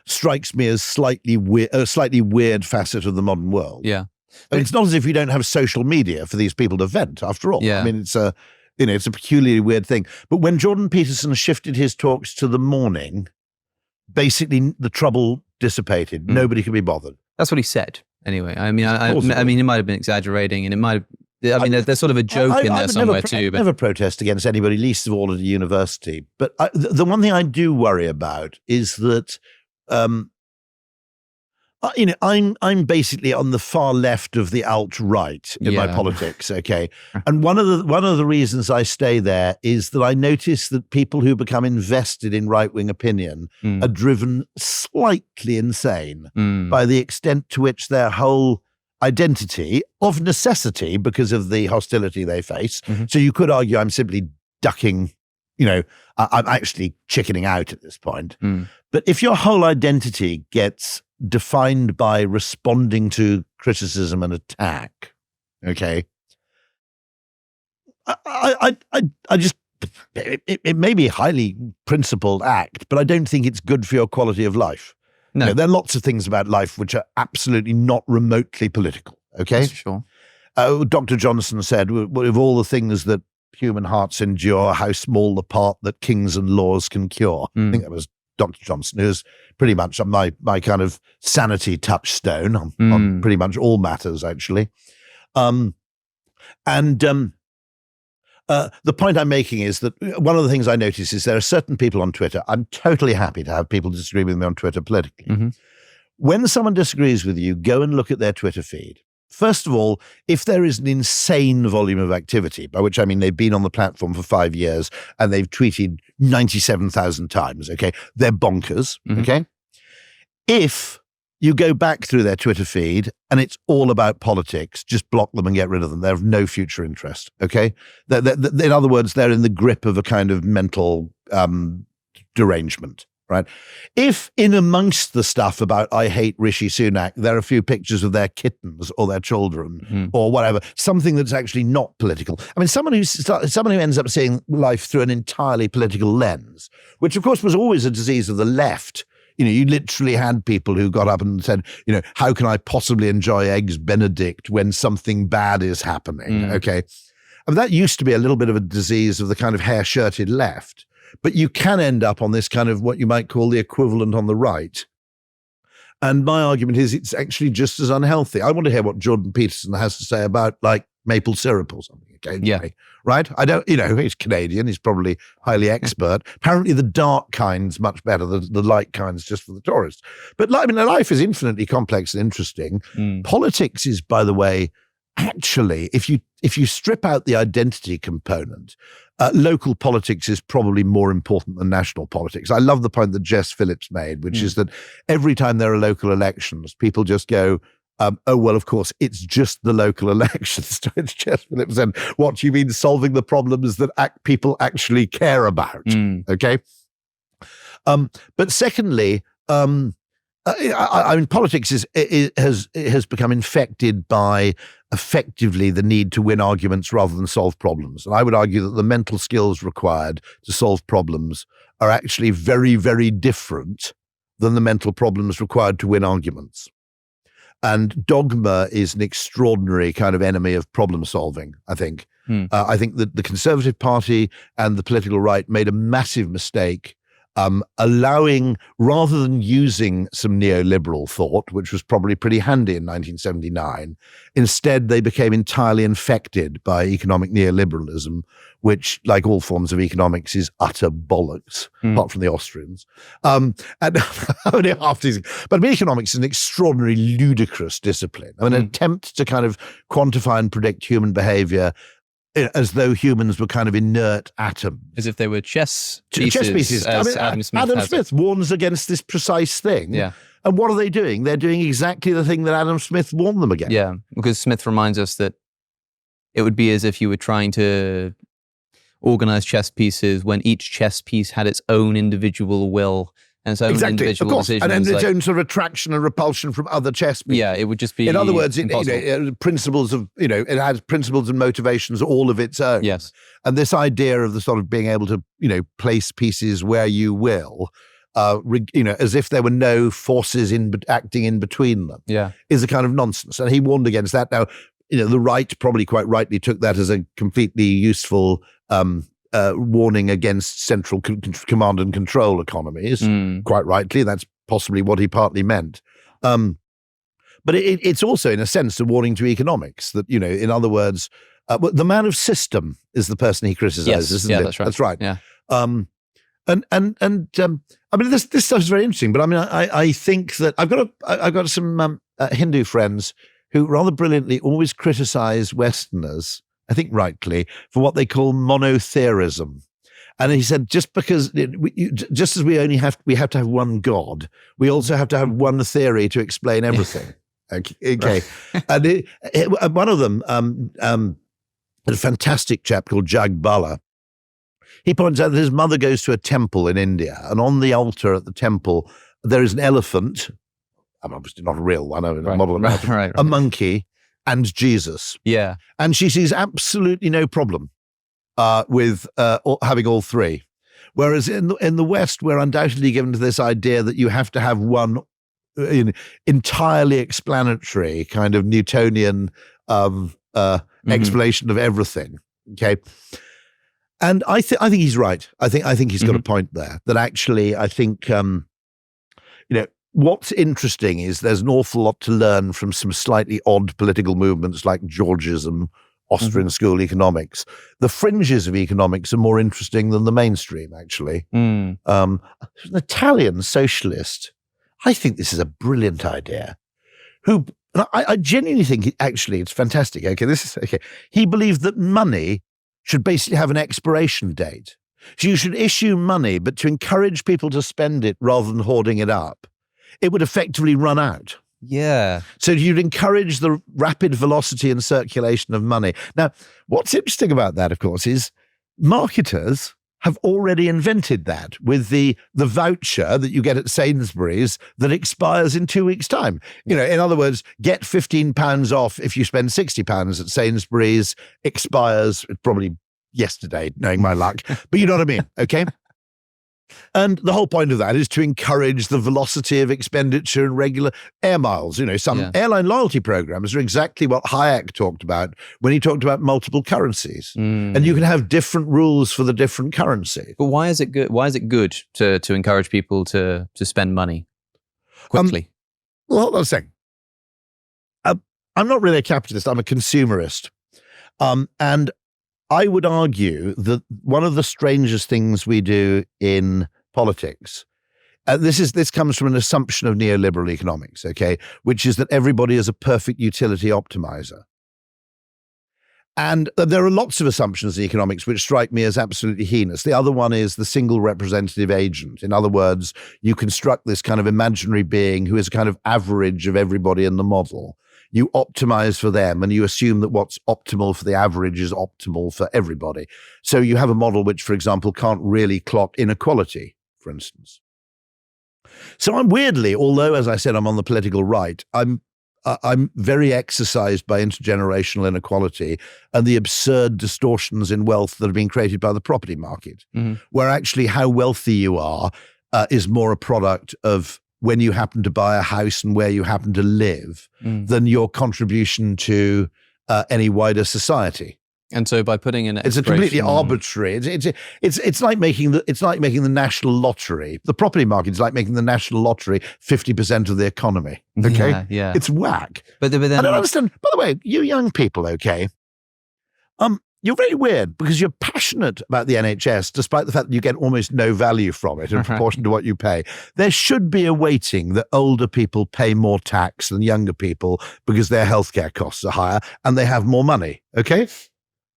strikes me as a slightly weird facet of the modern world. Yeah. I mean, it's not as if you don't have social media for these people to vent, after all. Yeah. I mean, it's a peculiarly weird thing. But when Jordan Peterson shifted his talks to the morning, basically the trouble dissipated. Nobody could be bothered. That's what he said, anyway. I mean, he might have been exaggerating, and it might have. I mean, there's sort of a joke in there somewhere too. But never protest against anybody, least of all at a university. But the one thing I do worry about is that, I'm basically on the far left of the alt-right in my politics. Okay, and one of the reasons I stay there is that I notice that people who become invested in right-wing opinion are driven slightly insane by the extent to which their whole identity, of necessity because of the hostility they face. So you could argue I'm simply ducking, I'm actually chickening out at this point. But if your whole identity gets defined by responding to criticism and attack, okay, I just, it may be a highly principled act, but I don't think it's good for your quality of life. No, there are lots of things about life which are absolutely not remotely political. Okay, that's sure. Dr. Johnson said, "Of all the things that human hearts endure, how small the part that kings and laws can cure." I think that was Dr. Johnson, who's pretty much my kind of sanity touchstone on pretty much all matters, actually. The point I'm making is that one of the things I notice is there are certain people on Twitter. I'm totally happy to have people disagree with me on Twitter politically. When someone disagrees with you, go and look at their Twitter feed. First of all, if there is an insane volume of activity, by which I mean they've been on the platform for 5 years and they've tweeted 97,000 times, okay, they're bonkers, okay? If you go back through their Twitter feed and it's all about politics, just block them and get rid of them. They have no future interest, okay? In other words, they're in the grip of a kind of mental derangement. Right. If in amongst the stuff about I hate Rishi Sunak, there are a few pictures of their kittens or their children or whatever, something that's actually not political. I mean, someone who ends up seeing life through an entirely political lens, which of course was always a disease of the left. You literally had people who got up and said, how can I possibly enjoy Eggs Benedict when something bad is happening? Okay. I mean, that used to be a little bit of a disease of the kind of hair-shirted left. But you can end up on this kind of what you might call the equivalent on the right. And my argument is it's actually just as unhealthy. I want to hear what Jordan Peterson has to say about like maple syrup or something occasionally, right? I don't, he's Canadian. He's probably highly expert. Apparently the dark kind's much better. The light kind's just for the tourists. But life is infinitely complex and interesting. Politics is, by the way, actually, if you strip out the identity component, local politics is probably more important than national politics. I love the point that Jess Phillips made, which is that every time there are local elections, people just go, oh, well, of course, it's just the local elections. Jess Phillips said, what do you mean solving the problems that people actually care about? Okay. But secondly, I mean, politics has become infected by effectively the need to win arguments rather than solve problems. And I would argue that the mental skills required to solve problems are actually very, very different than the mental problems required to win arguments. And dogma is an extraordinary kind of enemy of problem solving, I think. I think that the Conservative Party and the political right made a massive mistake allowing, rather than using some neoliberal thought, which was probably pretty handy in 1979, instead they became entirely infected by economic neoliberalism, which, like all forms of economics, is utter bollocks, apart from the Austrians. And only half these. But I mean, economics is an extraordinary, ludicrous discipline. I mean, an attempt to kind of quantify and predict human behavior as though humans were kind of inert atoms. As if they were chess pieces. As Adam Smith warns against this precise thing. Yeah. And what are they doing? They're doing exactly the thing that Adam Smith warned them against. Yeah, because Smith reminds us that it would be as if you were trying to organize chess pieces when each chess piece had its own individual will and its own individual decisions. And then its own sort of attraction and repulsion from other chess pieces. Yeah, it would just be. In other words, principles of, it has principles and motivations all of its own. Yes. And this idea of the sort of being able to, place pieces where you will, as if there were no forces acting in between them, is a kind of nonsense. And he warned against that. Now, the right probably quite rightly took that as a completely useful warning against central command and control economies. Quite rightly, that's possibly what he partly meant. But it's also, in a sense, a warning to economics that, in other words, the man of system is the person he criticizes, isn't it? That's right. That's right. Yeah. This stuff is very interesting, but I think that I've got some Hindu friends who rather brilliantly always criticize Westerners, I think rightly, for what they call monotheism. And he said, just because, just as we have to have one God, we also have to have one theory to explain everything. Okay. And one of them, a fantastic chap called Jagbala, he points out that his mother goes to a temple in India, and on the altar at the temple, there is an elephant, obviously not a real one, a model of an elephant, a monkey, and Jesus. Yeah. And she sees absolutely no problem with having all three. Whereas in the West, we're undoubtedly given to this idea that you have to have one entirely explanatory kind of Newtonian explanation of everything. Okay. And I think he's right. I think he's got a point there, that actually I think, what's interesting is there's an awful lot to learn from some slightly odd political movements like Georgism, Austrian school economics. The fringes of economics are more interesting than the mainstream, actually. An Italian socialist, I think this is a brilliant idea, who I genuinely think, actually, it's fantastic. Okay, he believed that money should basically have an expiration date. So you should issue money, but to encourage people to spend it rather than hoarding it up, it would effectively run out. Yeah. So you'd encourage the rapid velocity and circulation of money. Now, what's interesting about that, of course, is marketers have already invented that with the voucher that you get at Sainsbury's that expires in 2 weeks' time. In other words, get £15 off if you spend £60 at Sainsbury's, expires probably yesterday, knowing my luck. But you know what I mean, okay? And the whole point of that is to encourage the velocity of expenditure and regular air miles. Some airline loyalty programs are exactly what Hayek talked about when he talked about multiple currencies. And you can have different rules for the different currency. But why is it good? Why is it good to encourage people to spend money quickly? Well, hold on a second. I'm not really a capitalist. I'm a consumerist. And I would argue that one of the strangest things we do in politics, this comes from an assumption of neoliberal economics, okay, which is that everybody is a perfect utility optimizer. And there are lots of assumptions in economics which strike me as absolutely heinous. The other one is the single representative agent. In other words, you construct this kind of imaginary being who is a kind of average of everybody in the model. You optimize for them and you assume that what's optimal for the average is optimal for everybody. So you have a model which, for example, can't really clock inequality, for instance. So I'm weirdly, although, as I said, I'm on the political right, I'm very exercised by intergenerational inequality and the absurd distortions in wealth that have been created by the property market, where actually how wealthy you are is more a product of when you happen to buy a house and where you happen to live than your contribution to any wider society. And so by putting in it's a completely arbitrary. It's like making the national lottery. The property market is like making the national lottery 50% of the economy. Okay, yeah. It's whack. But then I don't understand. By the way, you young people, okay, you're very weird because you're passionate about the NHS, despite the fact that you get almost no value from it in proportion to what you pay. There should be a weighting that older people pay more tax than younger people because their healthcare costs are higher and they have more money. Okay.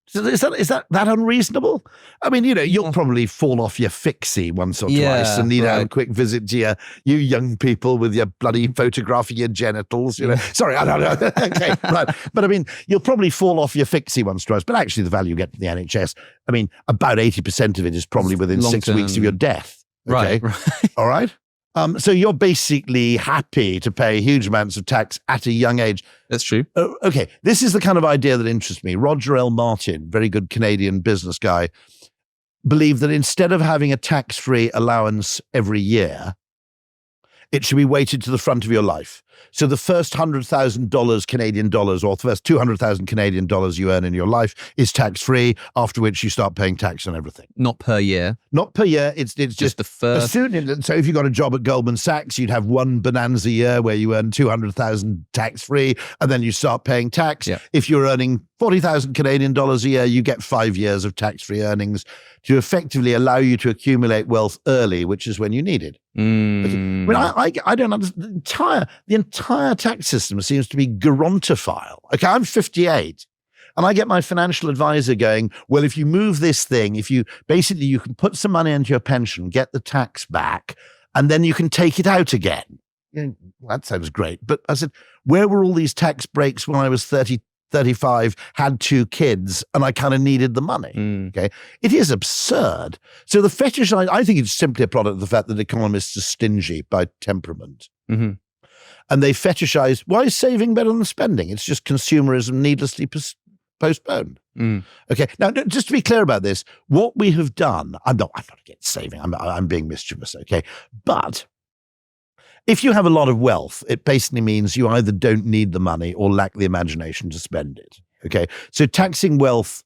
So is that unreasonable? I mean, you'll probably fall off your fixie once or twice and need a quick visit to you young people with your bloody photograph of your genitals. Sorry, I don't know. Okay, right. But I mean, you'll probably fall off your fixie once or twice. But actually, the value you get from the NHS, I mean, about 80% of it is probably within 6 weeks of your death. Okay? Right. All right. So you're basically happy to pay huge amounts of tax at a young age. That's true. Okay, this is the kind of idea that interests me. Roger L. Martin, very good Canadian business guy, believed that instead of having a tax-free allowance every year, it should be weighted to the front of your life. So the first $100,000 Canadian dollars, or the first 200,000 Canadian dollars you earn in your life is tax-free, after which you start paying tax on everything. Not per year. Not per year. It's just the first. So if you got a job at Goldman Sachs, you'd have one bonanza year where you earn 200,000 tax-free, and then you start paying tax. Yeah. If you're earning 40,000 Canadian dollars a year, you get 5 years of tax-free earnings to effectively allow you to accumulate wealth early, which is when you need it. Mm. I don't understand. The entire tax system seems to be gerontophile. Okay, I'm 58. And I get my financial advisor going, well, if you move this thing, you can put some money into your pension, get the tax back, and then you can take it out again. Well, that sounds great. But I said, where were all these tax breaks when I was 30, 35, had 2 kids, and I kind of needed the money? Okay, it is absurd. So the fetish, I think it's simply a product of the fact that economists are stingy by temperament. Mm-hmm. And they fetishize, why is saving better than spending? It's just consumerism needlessly postponed. Okay, now just to be clear about this, what we have done, I'm not against saving, I'm being mischievous, okay? But if you have a lot of wealth, it basically means you either don't need the money or lack the imagination to spend it, okay? So taxing wealth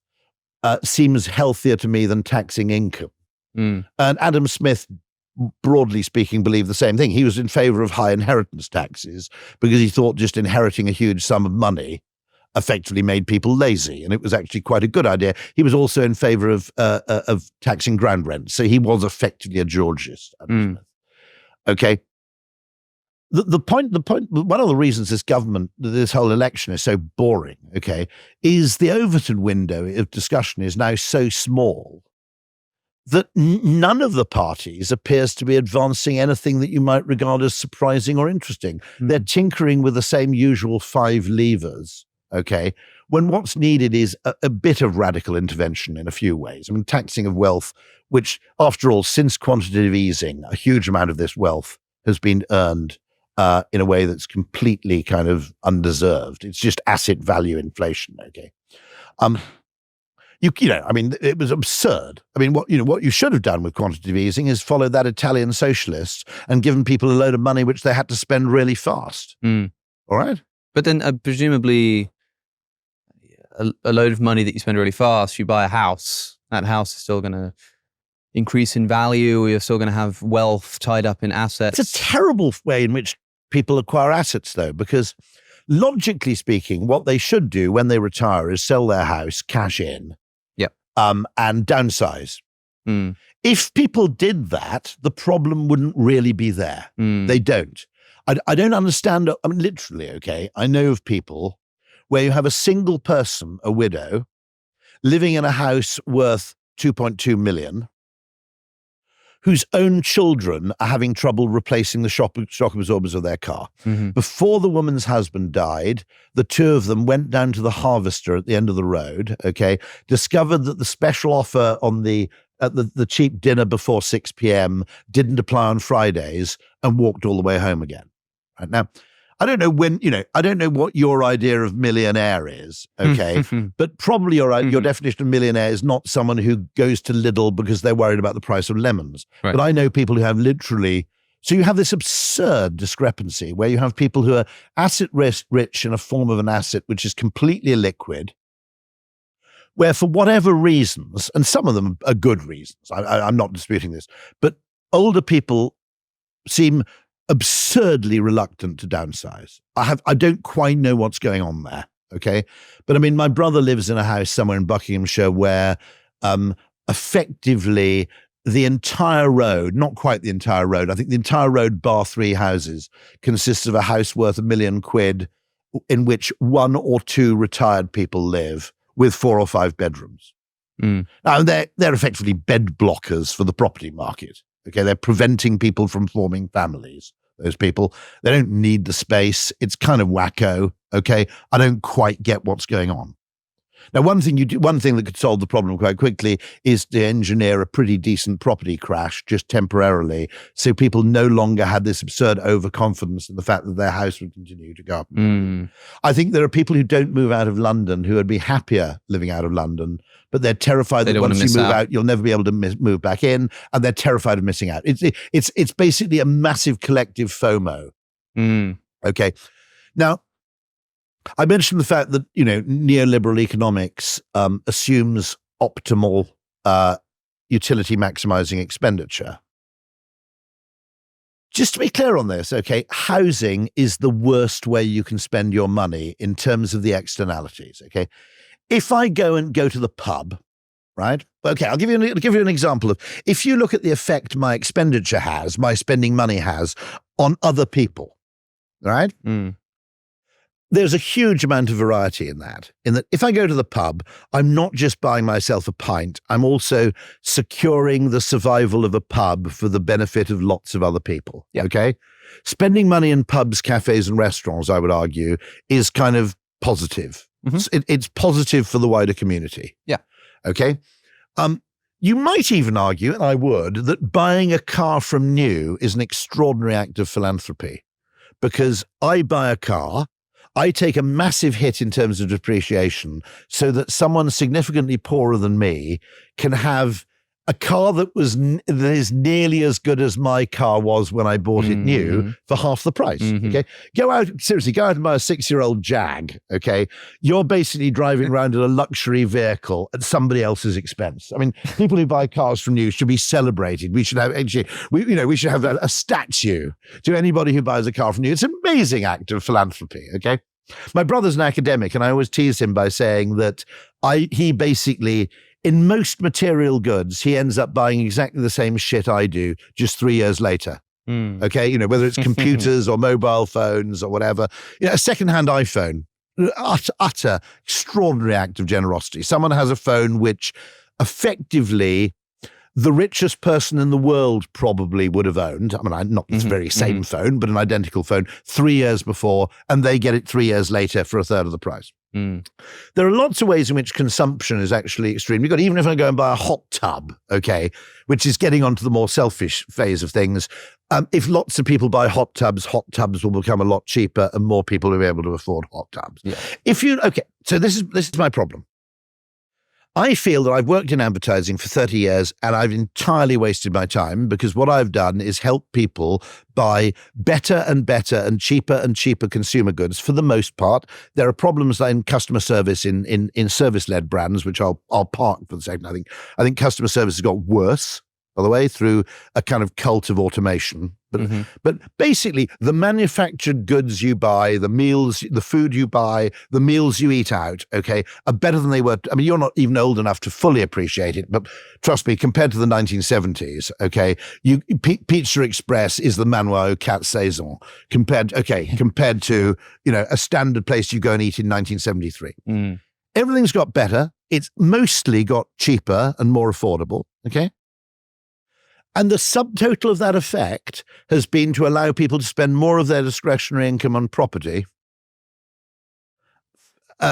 seems healthier to me than taxing income. And Adam Smith, broadly speaking, believed the same thing. He was in favor of high inheritance taxes because he thought just inheriting a huge sum of money effectively made people lazy, and it was actually quite a good idea. He was also in favor of taxing ground rent, so he was effectively a Georgist. Okay. The point. One of the reasons this whole election is so boring, okay, is the Overton window of discussion is now so small that none of the parties appears to be advancing anything that you might regard as surprising or interesting. They're tinkering with the same usual 5 levers, okay, when what's needed is a bit of radical intervention in a few ways. I mean, taxing of wealth, which, after all, since quantitative easing, a huge amount of this wealth has been earned in a way that's completely kind of undeserved. It's just asset value inflation, okay? I mean, it was absurd. I mean, what you should have done with quantitative easing is follow that Italian socialist and given people a load of money which they had to spend really fast. All right? But then presumably a load of money that you spend really fast, you buy a house, that house is still going to increase in value, or you're still going to have wealth tied up in assets. It's a terrible way in which people acquire assets, though, because logically speaking, what they should do when they retire is sell their house, cash in, and downsize. If people did that, the problem wouldn't really be there. They don't. I don't understand. I mean, literally, okay, I know of people where you have a single person, a widow, living in a house worth 2.2 million, whose own children are having trouble replacing the shock absorbers of their car. Before the woman's husband died, the 2 of them went down to the Harvester at the end of the road, okay, discovered that the special offer on the cheap dinner before 6 p.m. didn't apply on Fridays, and walked all the way home again. Right now, I don't know I don't know what your idea of millionaire is, okay? But probably your definition of millionaire is not someone who goes to Lidl because they're worried about the price of lemons. Right. But I know people who have literally, so you have this absurd discrepancy where you have people who are asset rich in a form of an asset which is completely illiquid, where for whatever reasons, and some of them are good reasons, I'm not disputing this, but older people seem absurdly reluctant to downsize. I don't quite know what's going on there, okay? But I mean, my brother lives in a house somewhere in Buckinghamshire where effectively the entire road, not quite the entire road, I think the entire road bar 3 houses consists of a house worth £1 million in which 1 or 2 retired people live with 4 or 5 bedrooms. Now, they're effectively bed blockers for the property market. Okay, they're preventing people from forming families. Those people, they don't need the space. It's kind of wacko. Okay, I don't quite get what's going on. Now, one thing that could solve the problem quite quickly is to engineer a pretty decent property crash just temporarily, so people no longer had this absurd overconfidence in the fact that their house would continue to go up. I think there are people who don't move out of London who would be happier living out of London, but they're terrified that once you move out, you'll never be able to move back in, and they're terrified of missing out. It's basically a massive collective FOMO. Okay. Now, I mentioned the fact that, neoliberal economics assumes optimal utility maximizing expenditure. Just to be clear on this, okay, housing is the worst way you can spend your money in terms of the externalities, okay? If I go to the pub, right? Okay, I'll give you an example of, if you look at the effect my expenditure has, my spending money has on other people, right? There's a huge amount of variety in that if I go to the pub, I'm not just buying myself a pint, I'm also securing the survival of a pub for the benefit of lots of other people, okay? Spending money in pubs, cafes, and restaurants, I would argue, is kind of positive. It's positive for the wider community. Okay? You might even argue, and I would, that buying a car from new is an extraordinary act of philanthropy, because I buy a car, I take a massive hit in terms of depreciation so that someone significantly poorer than me can have a car that is nearly as good as my car was when I bought it new for half the price. Okay, go out and buy a 6-year-old Jag. Okay, you're basically driving around in a luxury vehicle at somebody else's expense. I mean, people who buy cars from new should be celebrated. We should have we should have a statue to anybody who buys a car from new. It's an amazing act of philanthropy. Okay, my brother's an academic, and I always tease him by saying that he basically, in most material goods, he ends up buying exactly the same shit I do, just 3 years later. Okay, whether it's computers or mobile phones or whatever. A secondhand iPhone, utter extraordinary act of generosity. Someone has a phone which effectively the richest person in the world probably would have owned. I mean, not this very same phone, but an identical phone 3 years before, and they get it 3 years later for a third of the price. There are lots of ways in which consumption is actually extreme. You've got, even if I go and buy a hot tub, okay, which is getting onto the more selfish phase of things, if lots of people buy hot tubs will become a lot cheaper and more people will be able to afford hot tubs. So this is my problem. I feel that I've worked in advertising for 30 years and I've entirely wasted my time, because what I've done is help people buy better and better and cheaper consumer goods for the most part. There are problems in customer service in service-led brands, which I'll park for the second. I think customer service has got worse, by the way, through a kind of cult of automation. But basically, the manufactured goods you buy, the food you buy, the meals you eat out, okay, are better than they were. I mean, you're not even old enough to fully appreciate it, but trust me, compared to the 1970s, okay, Pizza Express is the manoir aux quatre saisons compared to, a standard place you go and eat in 1973. Everything's got better. It's mostly got cheaper and more affordable, okay? And the subtotal of that effect has been to allow people to spend more of their discretionary income on property.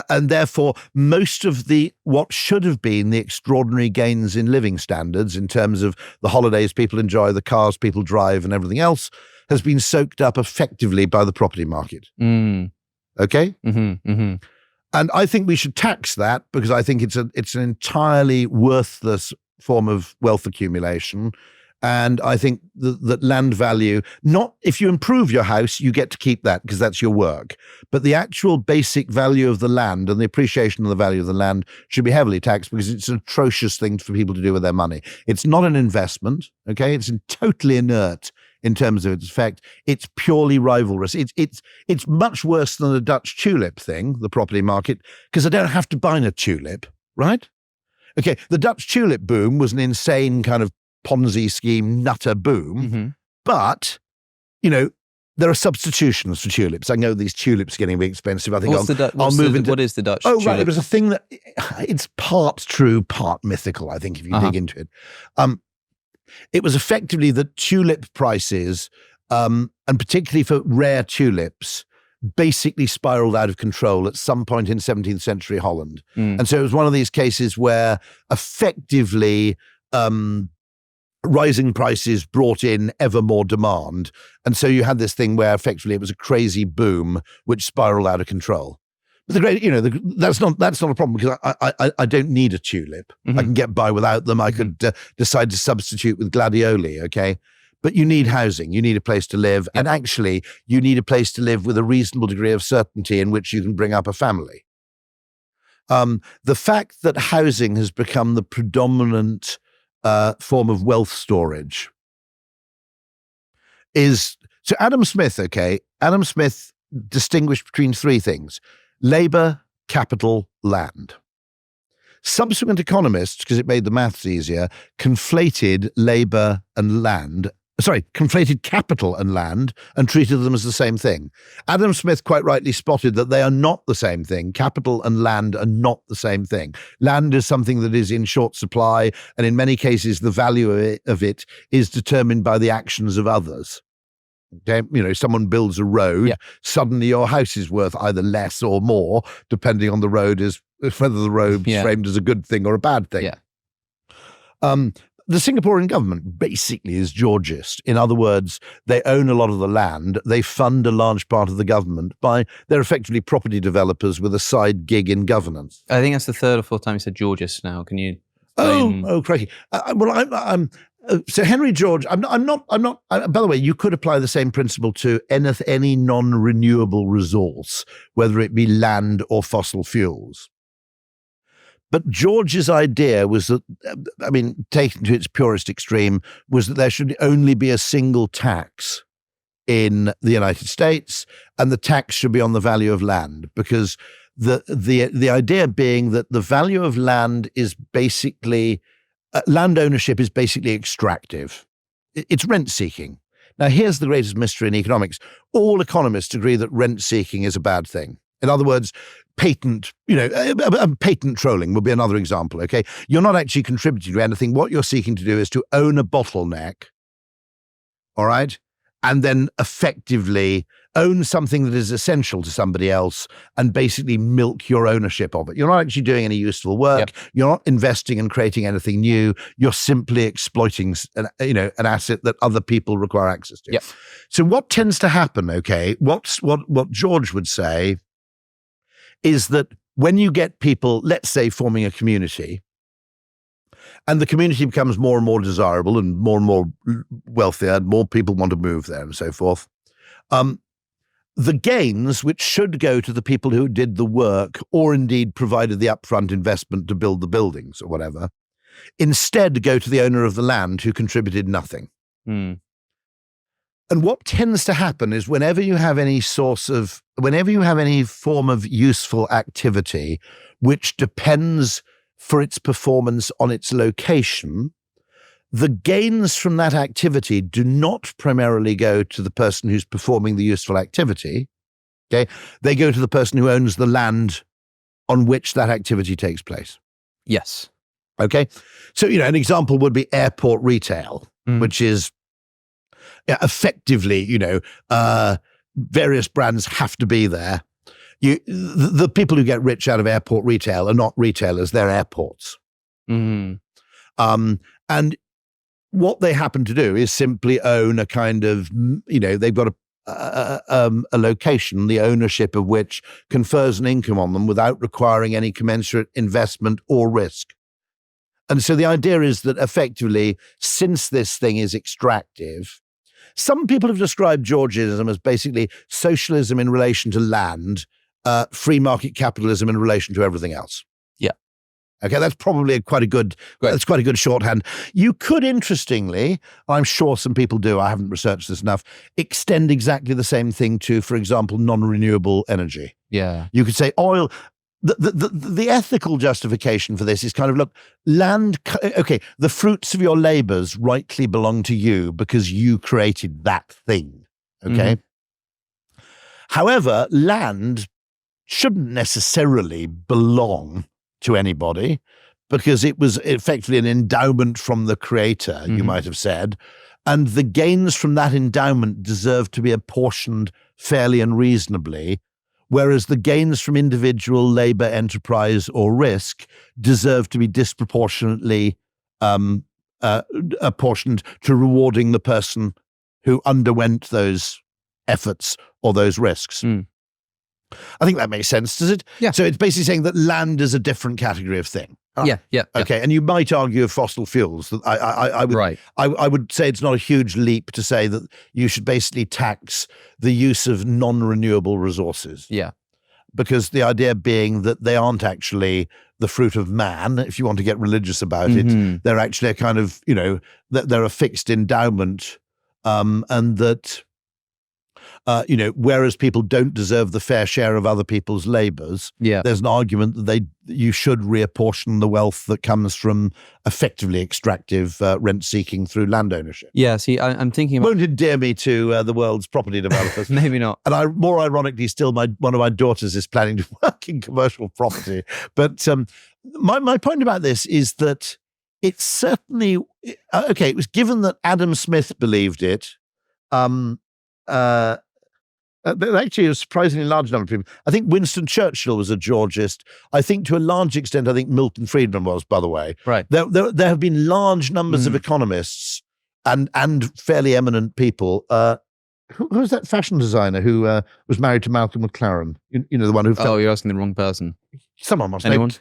And therefore, most of what should have been the extraordinary gains in living standards in terms of the holidays people enjoy, the cars people drive, and everything else has been soaked up effectively by the property market. Okay? And I think we should tax that, because I think it's an entirely worthless form of wealth accumulation. And I think that land value, not if you improve your house, you get to keep that because that's your work. But the actual basic value of the land and the appreciation of the value of the land should be heavily taxed, because it's an atrocious thing for people to do with their money. It's not an investment, okay? It's totally inert in terms of its effect. It's purely rivalrous. It's much worse than the Dutch tulip thing, the property market, because I don't have to buy a tulip, right? Okay, the Dutch tulip boom was an insane kind of Ponzi scheme nutter boom, but there are substitutions for tulips. I know these tulips are getting really expensive. I think I'll move into what is the Dutch? Oh, tulip? Right, it was a thing that it's part true, part mythical. I think if you dig into it, it was effectively that tulip prices, and particularly for rare tulips, basically spiraled out of control at some point in 17th century Holland. And so it was one of these cases where effectively rising prices brought in ever more demand. And so you had this thing where effectively it was a crazy boom which spiraled out of control. But that's not a problem, because I don't need a tulip. I can get by without them. I could decide to substitute with gladioli, okay? But you need housing, you need a place to live, and actually you need a place to live with a reasonable degree of certainty in which you can bring up a family. The fact that housing has become the predominant form of wealth storage is, so Adam Smith distinguished between three things: labor, capital, land. Subsequent economists, because it made the maths easier, conflated capital and land and treated them as the same thing. Adam Smith quite rightly spotted that they are not the same thing. Capital and land are not the same thing. Land is something that is in short supply, and in many cases the value of it is determined by the actions of others. Okay? Someone builds a road, suddenly your house is worth either less or more, depending on the road, is whether the road is framed as a good thing or a bad thing. The Singaporean government basically is Georgist. In other words, they own a lot of the land. They fund a large part of the government they're effectively property developers with a side gig in governance. I think that's the third or fourth time you said Georgist now. Can you explain? Oh, crikey. So Henry George, I'm not, by the way, you could apply the same principle to any non-renewable resource, whether it be land or fossil fuels. But George's idea was that, taken to its purest extreme, was that there should only be a single tax in the United States, and the tax should be on the value of land, because the idea being that the value of land is basically, land ownership is basically extractive. It's rent-seeking. Now, here's the greatest mystery in economics. All economists agree that rent-seeking is a bad thing. In other words, patent trolling would be another example, okay? You're not actually contributing to anything. What you're seeking to do is to own a bottleneck, all right? And then effectively own something that is essential to somebody else and basically milk your ownership of it. You're not actually doing any useful work. You're not investing and creating anything new. You're simply exploiting an asset that other people require access to. So what tends to happen, okay, what George would say is that when you get people, let's say, forming a community, and the community becomes more and more desirable and more wealthier, and more people want to move there and so forth, the gains, which should go to the people who did the work or indeed provided the upfront investment to build the buildings or whatever, instead go to the owner of the land who contributed nothing. And what tends to happen is whenever you have any form of useful activity which depends for its performance on its location, the gains from that activity do not primarily go to the person who's performing the useful activity. Okay, they go to the person who owns the land on which that activity takes place. Yes. Okay, so an example would be airport retail, which is effectively, various brands have to be there. The people who get rich out of airport retail are not retailers; they're airports. And what they happen to do is simply own a kind of, they've got a location, the ownership of which confers an income on them without requiring any commensurate investment or risk. And so the idea is that effectively, since this thing is extractive, some people have described Georgism as basically socialism in relation to land, free market capitalism in relation to everything else. Okay, that's probably quite a good shorthand. You could, interestingly, I'm sure some people do, I haven't researched this enough, extend exactly the same thing to, for example, non-renewable energy. You could say oil. The ethical justification for this is kind of, look, land, okay, the fruits of your labors rightly belong to you because you created that thing, okay? However, land shouldn't necessarily belong to anybody because it was effectively an endowment from the creator, you might have said, and the gains from that endowment deserve to be apportioned fairly and reasonably, whereas the gains from individual labor, enterprise, or risk deserve to be disproportionately apportioned to rewarding the person who underwent those efforts or those risks. I think that makes sense, does it? Yeah. So it's basically saying that land is a different category of thing. Yeah. Okay, and you might argue of fossil fuels. That I would say it's not a huge leap to say that you should basically tax the use of non-renewable resources. Yeah. Because the idea being that they aren't actually the fruit of man, if you want to get religious about it. They're actually a kind of, they're a fixed endowment, and that, whereas people don't deserve the fair share of other people's labors, there's an argument that you should reapportion the wealth that comes from effectively extractive rent seeking through land ownership. Yeah, see, I'm thinking about... Won't endear me to the world's property developers. Maybe not. And more ironically still, one of my daughters is planning to work in commercial property. But my point about this is that it's certainly, it was given that Adam Smith believed it, actually, a surprisingly large number of people. I think Winston Churchill was a Georgist. I think to a large extent, Milton Friedman was, by the way. Right. There have been large numbers of economists and fairly eminent people. Who was that fashion designer who was married to Malcolm McLaren? The one who... Oh, you're asking the wrong person. Someone must know. Anyone?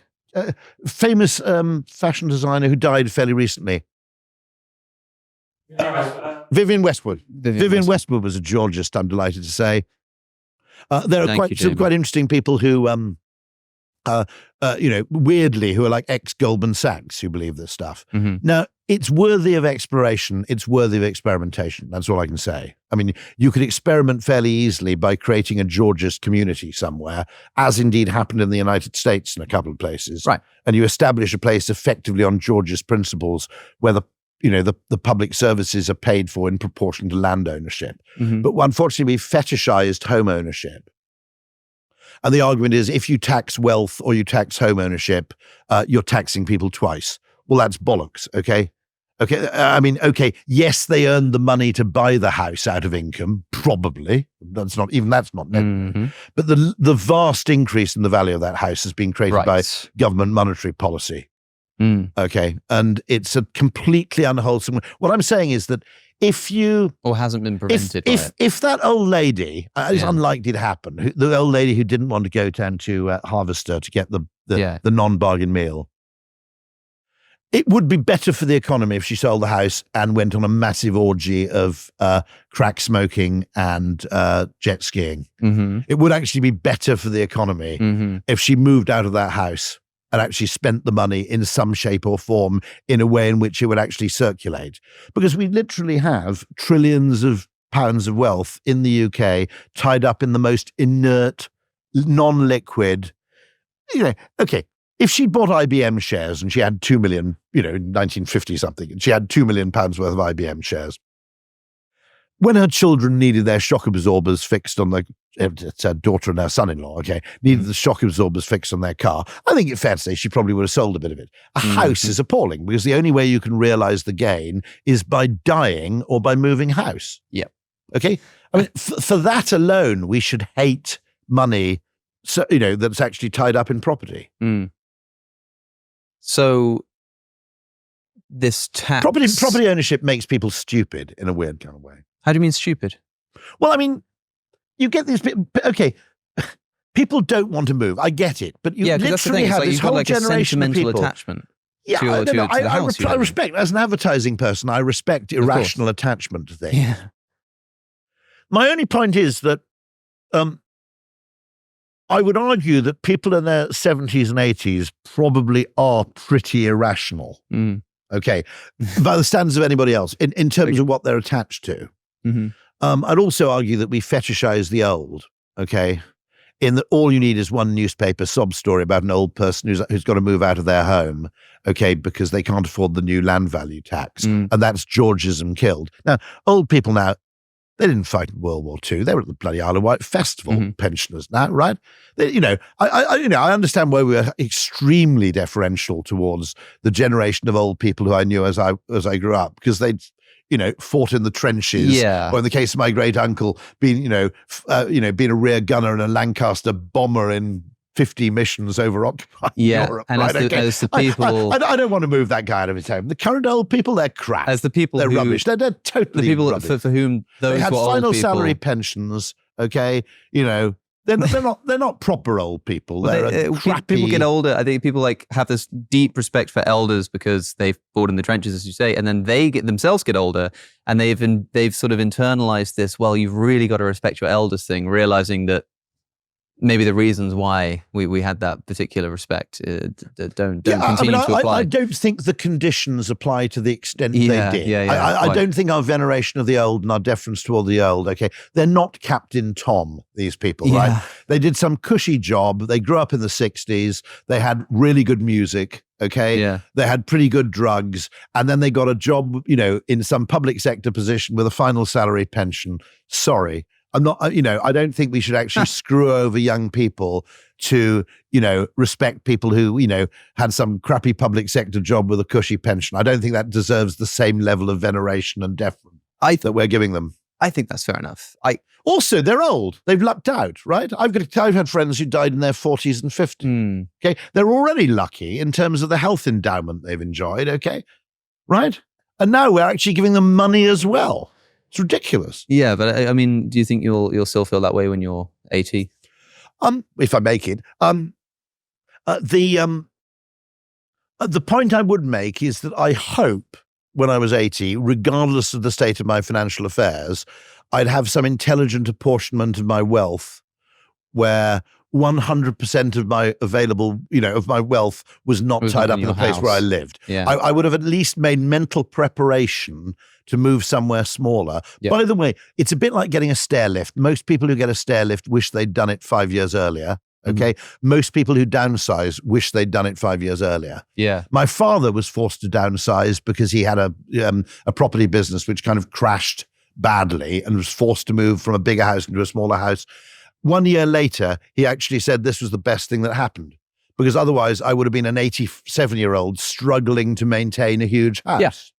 Famous fashion designer who died fairly recently. Vivienne Westwood. Vivienne Westwood was a Georgist, I'm delighted to say. There are some quite interesting people who, weirdly, who are like ex-Goldman Sachs who believe this stuff. Now, it's worthy of exploration. It's worthy of experimentation. That's all I can say. I mean, you could experiment fairly easily by creating a Georgist community somewhere, as indeed happened in the United States in a couple of places. Right. And you establish a place effectively on Georgist principles where the public services are paid for in proportion to land ownership. But unfortunately, we fetishized home ownership. And the argument is if you tax wealth or you tax home ownership, you're taxing people twice. Well, that's bollocks, okay? Yes, they earned the money to buy the house out of income, probably. That's not net. But the vast increase in the value of that house has been created by government monetary policy. Okay, and it's a completely unwholesome. What I'm saying is that if you hasn't been prevented if that old lady, it's unlikely to happen. The old lady who didn't want to go down to Harvester to get the non-bargain meal. It would be better for the economy if she sold the house and went on a massive orgy of crack smoking and jet skiing. It would actually be better for the economy if she moved out of that house and actually spent the money in some shape or form in a way in which it would actually circulate. Because we literally have trillions of pounds of wealth in the UK tied up in the most inert, non-liquid, if she bought IBM shares and she had 2 million, in 1950 something, and she had 2 million pounds worth of IBM shares, when her children needed their shock absorbers fixed on it's her daughter and her son-in-law, needed the shock absorbers fixed on their car, I think it's fair to say she probably would have sold a bit of it. A house is appalling because the only way you can realize the gain is by dying or by moving house. Yep. Okay? I mean, for that alone, we should hate money, that's actually tied up in property. So this tax... Property ownership makes people stupid in a weird kind of way. How do you mean stupid? Well, I mean, you get these... people don't want to move. I get it. But you literally have this whole generation of people... attachment. Yeah, to the house I respect, as an advertising person, I respect irrational attachment to things. Yeah. My only point is that I would argue that people in their 70s and 80s probably are pretty irrational, by the standards of anybody else, in terms of what they're attached to. I'd also argue that we fetishize the old, in that all you need is one newspaper sob story about an old person who's got to move out of their home, because they can't afford the new land value tax, and that's Georgism killed. Now, old people now, they didn't fight in World War II. They were at the bloody Isle of Wight Festival, pensioners now, right? I understand why we were extremely deferential towards the generation of old people who I knew as I grew up, because they'd, fought in the trenches, or in the case of my great uncle, being a rear gunner in a Lancaster bomber in 50 missions over occupied Europe. And right? as the people, I don't want to move that guy out of his home. The current old people, they're crap. As the people, they're rubbish. They're totally the people rubbish. For whom those they had were final old people, salary pensions. Okay, they're not proper old people. They're crappy. People get older. I think people have this deep respect for elders because they've fought in the trenches, as you say, and then they themselves get older, and they've sort of internalized this. Well, you've really got to respect your elders thing, realizing that maybe the reasons why we had that particular respect don't continue to apply. I don't think the conditions apply to the extent they did. I don't think our veneration of the old and our deference to all the old, they're not Captain Tom, these people, right? They did some cushy job. They grew up in the 60s. They had really good music, They had pretty good drugs. And then they got a job, in some public sector position with a final salary pension. Sorry. I'm not, I don't think we should actually screw over young people to, respect people who, had some crappy public sector job with a cushy pension. I don't think that deserves the same level of veneration and deference that we're giving them. I think that's fair enough. Also, they're old. They've lucked out, right? I've had friends who died in their 40s and 50s. Okay, they're already lucky in terms of the health endowment they've enjoyed. Okay, right? And now we're actually giving them money as well. It's ridiculous. Yeah, but I mean, do you think you'll still feel that way when you're 80? If I make it. The point I would make is that I hope when I was 80, regardless of the state of my financial affairs, I'd have some intelligent apportionment of my wealth where 100% of my available, of my wealth was not tied up in the place where I lived. I would have at least made mental preparation to move somewhere smaller. By the way, it's a bit like getting a stair lift. Most people who get a stair lift wish they'd done it 5 years earlier. Most people who downsize wish they'd done it 5 years earlier. My father was forced to downsize because he had a property business which kind of crashed badly and was forced to move from a bigger house into a smaller house. 1 year later, he actually said this was the best thing that happened, because otherwise I would have been an 87-year-old struggling to maintain a huge house.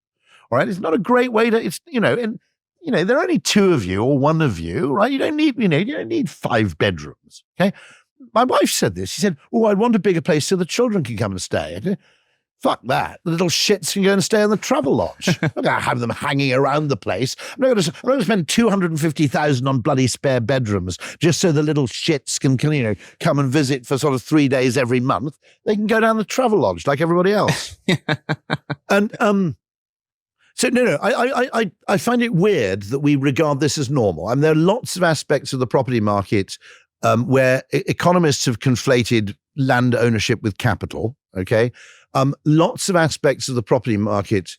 All right, it's not a great way to. It's there are only two of you or one of you, right? You don't need 5 bedrooms. Okay, my wife said this. She said, "Oh, I want a bigger place so the children can come and stay." Fuck that. The little shits can go and stay in the travel lodge. I'm not going to have them hanging around the place. I'm not going to spend 250,000 on bloody spare bedrooms just so the little shits can come and visit for sort of 3 days every month. They can go down the travel lodge like everybody else. And so no, I find it weird that we regard this as normal. I mean, there are lots of aspects of the property market where economists have conflated land ownership with capital. Lots of aspects of the property market,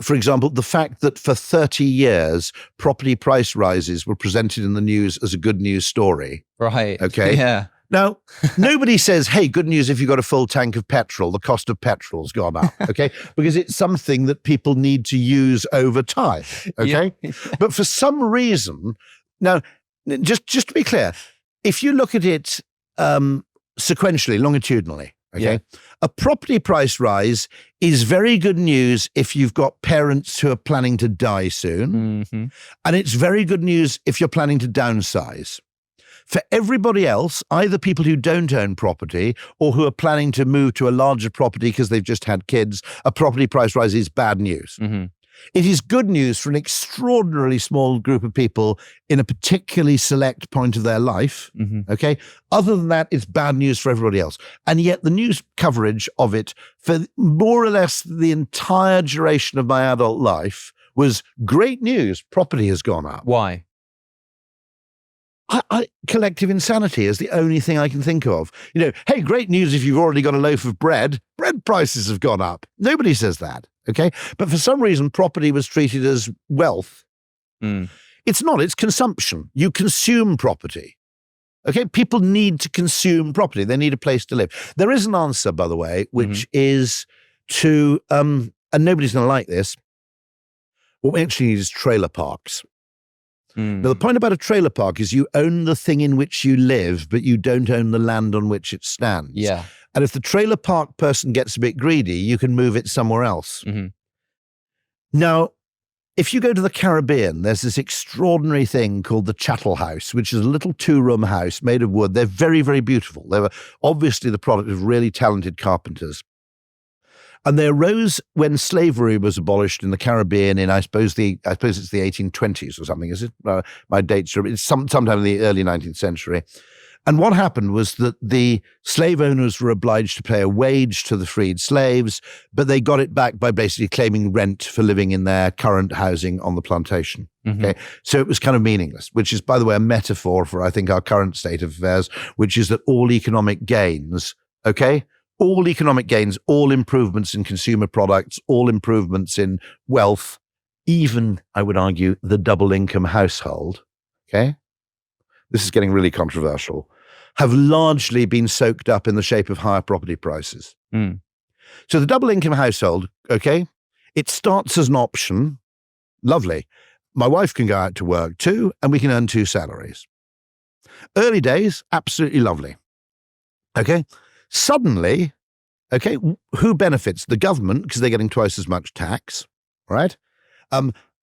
for example, the fact that for 30 years, property price rises were presented in the news as a good news story. Right. Okay. Yeah. Now, nobody says, hey, good news if you've got a full tank of petrol, the cost of petrol's gone up, because it's something that people need to use over time, But for some reason, now, just to be clear, if you look at it sequentially, longitudinally, a property price rise is very good news if you've got parents who are planning to die soon, and it's very good news if you're planning to downsize. For everybody else, either people who don't own property or who are planning to move to a larger property because they've just had kids, a property price rise is bad news. It is good news for an extraordinarily small group of people in a particularly select point of their life. Other than that, it's bad news for everybody else. And yet the news coverage of it for more or less the entire duration of my adult life was great news. Property has gone up. Why? Collective insanity is the only thing I can think of. Hey, great news if you've already got a loaf of bread. Bread prices have gone up. Nobody says that, But for some reason, property was treated as wealth. It's not. It's consumption. You consume property. People need to consume property. They need a place to live. There is an answer, by the way, which is to, and nobody's going to like this, what we actually need is trailer parks. Now, the point about a trailer park is you own the thing in which you live, but you don't own the land on which it stands. And if the trailer park person gets a bit greedy, you can move it somewhere else. Now, if you go to the Caribbean, there's this extraordinary thing called the Chattel House, which is a little 2-room house made of wood. They're very, very beautiful. They were obviously the product of really talented carpenters. And they arose when slavery was abolished in the Caribbean in, I suppose it's the 1820s or something, is it? My dates are, it's sometime in the early 19th century. And what happened was that the slave owners were obliged to pay a wage to the freed slaves, but they got it back by basically claiming rent for living in their current housing on the plantation. Okay, so it was kind of meaningless, which is, by the way, a metaphor for, I think, our current state of affairs, which is that all economic gains, okay, all economic gains, all improvements in consumer products, all improvements in wealth, even, I would argue, the double income household, okay, this is getting really controversial, have largely been soaked up in the shape of higher property prices. So the double income household, okay, it starts as an option. Lovely. My wife can go out to work too, and we can earn 2 salaries. Early days, absolutely lovely. Okay. Suddenly, okay, who benefits? The government, because they're getting twice as much tax, right?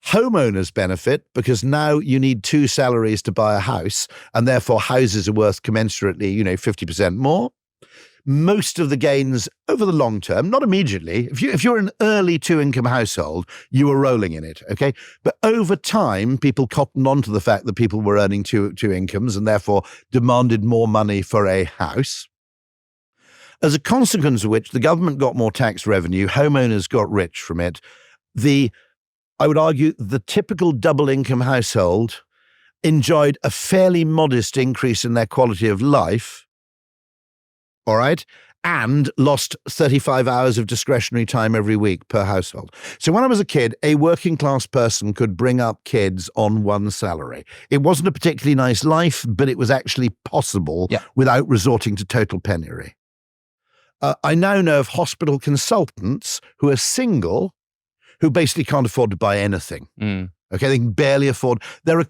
Homeowners benefit because now you need 2 salaries to buy a house, and therefore houses are worth commensurately, 50% more. Most of the gains over the long term, not immediately. If you're an early 2-income household, you were rolling in it, okay? But over time, people cottoned on to the fact that people were earning two incomes and therefore demanded more money for a house. As a consequence of which, the government got more tax revenue, homeowners got rich from it. I would argue the typical double income household enjoyed a fairly modest increase in their quality of life, all right, and lost 35 hours of discretionary time every week per household. So when I was a kid, a working class person could bring up kids on 1 salary. It wasn't a particularly nice life, but it was actually possible without resorting to total penury. I now know of hospital consultants who are single, who basically can't afford to buy anything. Okay, they can barely afford. They're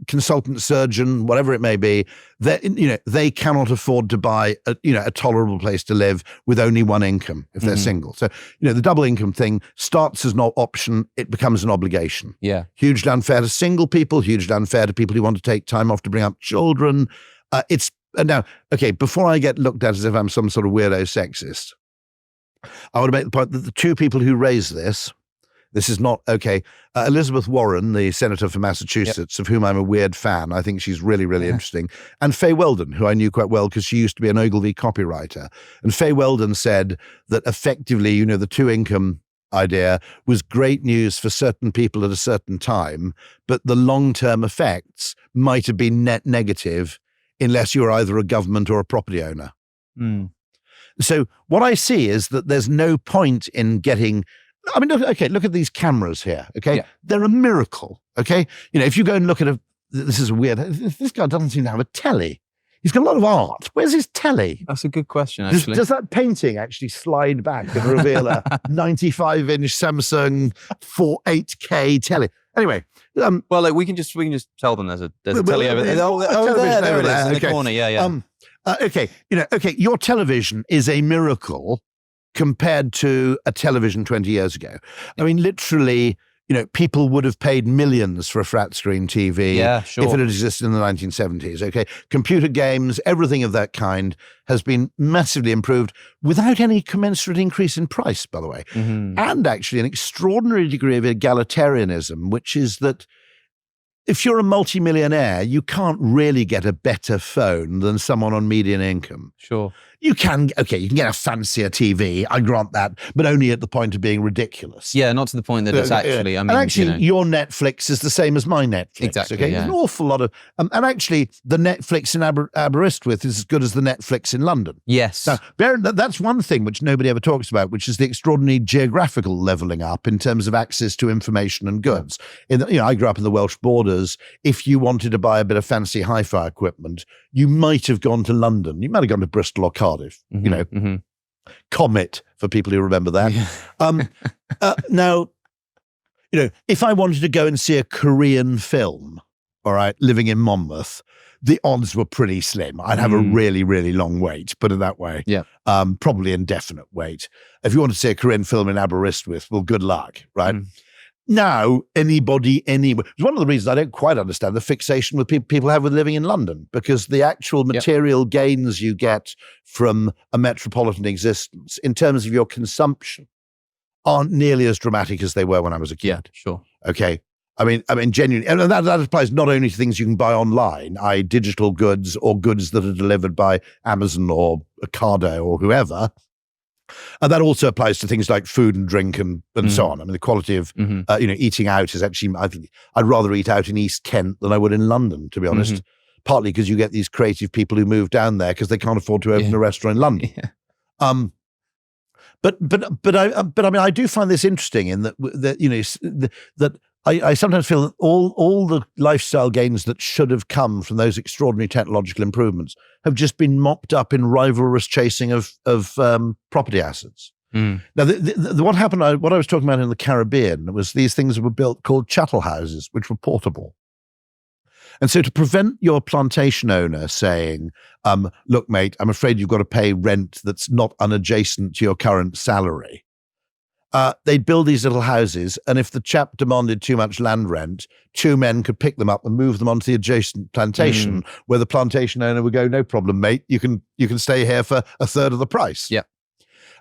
consultant surgeon, whatever it may be. They cannot afford to buy a tolerable place to live with only 1 income if they're single. So the double income thing starts as an option, it becomes an obligation. Yeah, hugely unfair to single people, hugely unfair to people who want to take time off to bring up children. Now, okay, before I get looked at as if I'm some sort of weirdo sexist, I want to make the point that the 2 people who raised this is not, okay, Elizabeth Warren, the senator for Massachusetts, of whom I'm a weird fan. I think she's really, really interesting. And Faye Weldon, who I knew quite well because she used to be an Ogilvy copywriter. And Faye Weldon said that effectively, the 2-income idea was great news for certain people at a certain time, but the long-term effects might have been net negative unless you're either a government or a property owner. So what I see is that there's no point in getting, look at these cameras here, okay? Yeah. They're a miracle, okay? If you go and look at this is weird, this guy doesn't seem to have a telly. He's got a lot of art. Where's his telly? That's a good question, actually. Does that painting actually slide back and reveal a 95-inch Samsung 8K telly? Anyway. We can just tell them there's a telly over there. There it is, in the corner, yeah. Okay, your television is a miracle compared to a television 20 years ago. I mean, literally, people would have paid millions for a flat screen TV if it had existed in the 1970s, okay? Computer games, everything of that kind has been massively improved without any commensurate increase in price, by the way. And actually an extraordinary degree of egalitarianism, which is that if you're a multimillionaire, you can't really get a better phone than someone on median income. Sure. You can get a fancier TV, I grant that, but only at the point of being ridiculous. Yeah, not to the point that it's actually, and actually, your Netflix is the same as my Netflix. Exactly, okay? Yeah. There's an awful lot of, and actually, the Netflix in Aberystwyth is as good as the Netflix in London. Yes. Now, that's one thing which nobody ever talks about, which is the extraordinary geographical levelling up in terms of access to information and goods. I grew up in the Welsh borders. If you wanted to buy a bit of fancy hi-fi equipment, you might have gone to London. You might have gone to Bristol or Cardiff, Comet, for people who remember that. Now, if I wanted to go and see a Korean film, all right, living in Monmouth, the odds were pretty slim. I'd have a really, really long wait, put it that way. Yeah. Probably indefinite wait. If you want to see a Korean film in Aberystwyth, well, good luck, right? now anybody anywhere. It's one of the reasons I don't quite understand the fixation with people have with living in London, because the actual material gains you get from a metropolitan existence in terms of your consumption aren't nearly as dramatic as they were when I was a kid. Yeah, sure. Okay. I mean, genuinely, and that applies not only to things you can buy online, i.e. digital goods or goods that are delivered by Amazon or Ocado or whoever. And that also applies to things like food and drink and so on. I mean, the quality of, eating out is actually, I think I'd rather eat out in East Kent than I would in London, to be honest. Partly because you get these creative people who move down there because they can't afford to open a restaurant in London. Yeah. But I mean, I do find this interesting in that I sometimes feel that all the lifestyle gains that should have come from those extraordinary technological improvements have just been mopped up in rivalrous chasing of property assets. Now, what happened, what I was talking about in the Caribbean was these things were built called chattel houses, which were portable. And so to prevent your plantation owner saying, look, mate, I'm afraid you've got to pay rent that's not unadjacent to your current salary, they'd build these little houses, and if the chap demanded too much land rent, two men could pick them up and move them onto the adjacent plantation, where the plantation owner would go, no problem, mate, you can stay here for a third of the price. Yeah.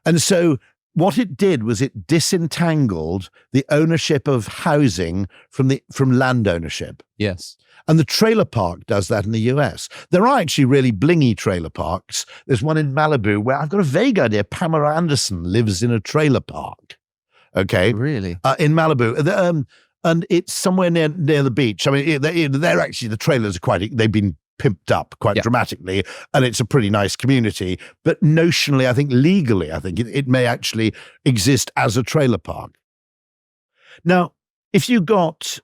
And so what it did was it disentangled the ownership of housing from land ownership. Yes. And the trailer park does that in the US. There are actually really blingy trailer parks. There's one in Malibu where I've got a vague idea Pamela Anderson lives in a trailer park. Okay. Really? In Malibu. And it's somewhere near the beach. I mean, they're actually, the trailers are they've been pimped up quite dramatically, and it's a pretty nice community. But notionally, I think legally, it may actually exist as a trailer park. Now, if you got...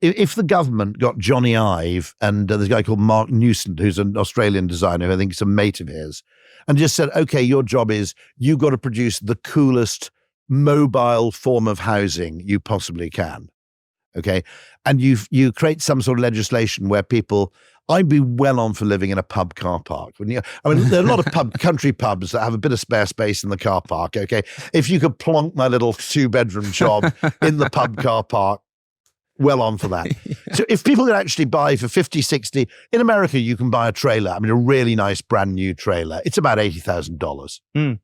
if the government got Johnny Ive and there's a guy called Mark Newson, who's an Australian designer, who I think is a mate of his, and just said, okay, your job is you've got to produce the coolest mobile form of housing you possibly can. Okay. And you create some sort of legislation where I'd be well on for living in a pub car park. There are a lot of country pubs that have a bit of spare space in the car park. Okay. If you could plonk my little 2-bedroom job in the pub car park, well on for that. So if people could actually buy for 50, 60, in America, you can buy a trailer. I mean, a really nice brand new trailer. It's about $80,000.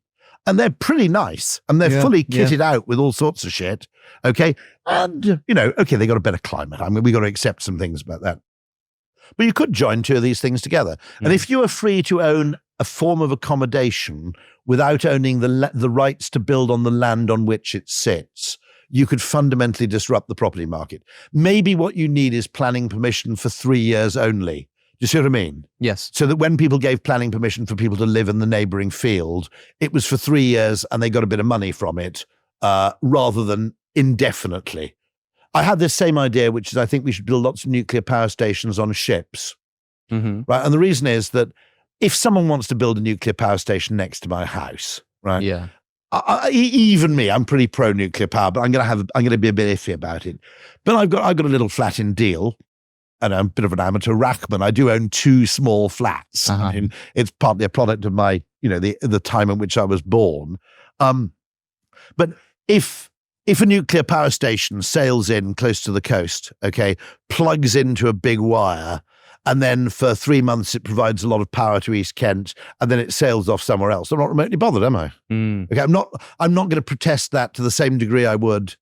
And they're pretty nice. And they're fully kitted out with all sorts of shit. Okay. And, they got a better climate. I mean, we got to accept some things about that. But you could join two of these things together. And if you are free to own a form of accommodation without owning the rights to build on the land on which it sits, you could fundamentally disrupt the property market. Maybe what you need is planning permission for 3 years only. Do you see what I mean? Yes. So that when people gave planning permission for people to live in the neighboring field, it was for 3 years and they got a bit of money from it, rather than indefinitely. I had this same idea, which is I think we should build lots of nuclear power stations on ships. Right? And the reason is that if someone wants to build a nuclear power station next to my house, right? Yeah. Even me, I'm pretty pro nuclear power, but I'm going to be a bit iffy about it. But I've got a little flat in Deal, and I'm a bit of an amateur rackman. I do own 2 small flats. I mean, it's partly a product of my, the time in which I was born. But if a nuclear power station sails in close to the coast, okay, plugs into a big wire, and then for 3 months it provides a lot of power to East Kent, and then it sails off somewhere else, I'm not remotely bothered, am I? Okay, I'm not going to protest that to the same degree I would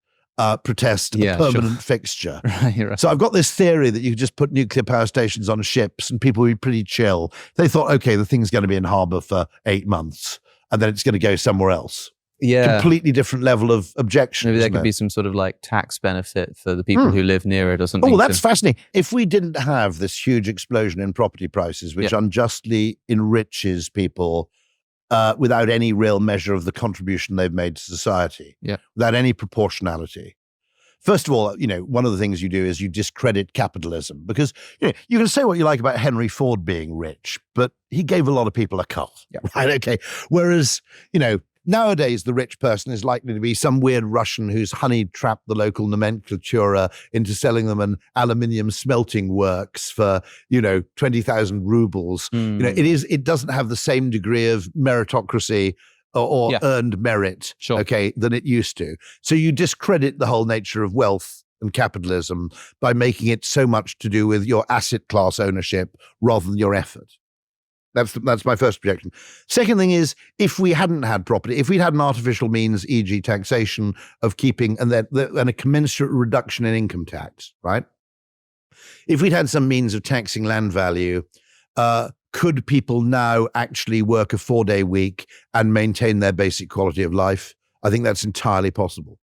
protest a permanent fixture. Right. So I've got this theory that you could just put nuclear power stations on ships and people would be pretty chill. They thought, okay, the thing's going to be in harbour for 8 months, and then it's going to go somewhere else. Yeah. Completely different level of objection. Maybe there could be some sort of like tax benefit for the people who live near it or something. Oh, that's fascinating. If we didn't have this huge explosion in property prices, which unjustly enriches people without any real measure of the contribution they've made to society, without any proportionality. First of all, one of the things you do is you discredit capitalism, because you can say what you like about Henry Ford being rich, but he gave a lot of people a car, right? Okay. Whereas, nowadays, the rich person is likely to be some weird Russian who's honey-trapped the local nomenclatura into selling them an aluminium smelting works for, 20,000 rubles. It doesn't have the same degree of meritocracy or earned merit, okay, than it used to. So you discredit the whole nature of wealth and capitalism by making it so much to do with your asset class ownership rather than your effort. That's my first objection. Second thing is, if we hadn't had property, if we'd had an artificial means, e.g. taxation of keeping, and a commensurate reduction in income tax, right? If we'd had some means of taxing land value, could people now actually work a 4-day week and maintain their basic quality of life? I think that's entirely possible.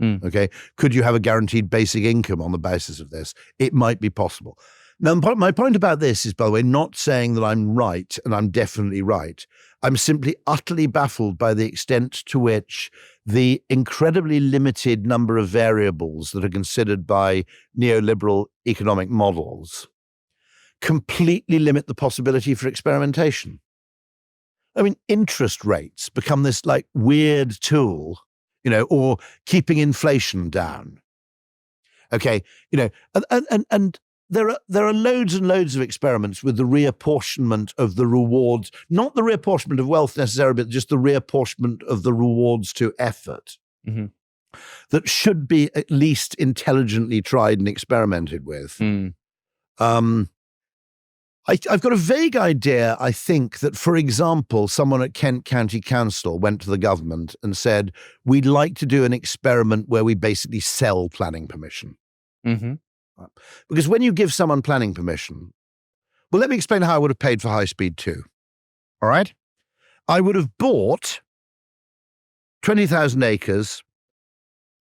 Okay. Could you have a guaranteed basic income on the basis of this? It might be possible. Now, my point about this is, by the way, not saying that I'm right, and I'm definitely right. I'm simply utterly baffled by the extent to which the incredibly limited number of variables that are considered by neoliberal economic models completely limit the possibility for experimentation. I mean, interest rates become this like weird tool, or keeping inflation down. Okay, and there are loads and loads of experiments with the reapportionment of the rewards, not the reapportionment of wealth necessarily, but just the reapportionment of the rewards to effort, that should be at least intelligently tried and experimented with. I've got a vague idea, I think, that, for example, someone at Kent County Council went to the government and said, we'd like to do an experiment where we basically sell planning permission. Because when you give someone planning permission, well, let me explain how I would have paid for high speed 2. All right? I would have bought 20,000 acres,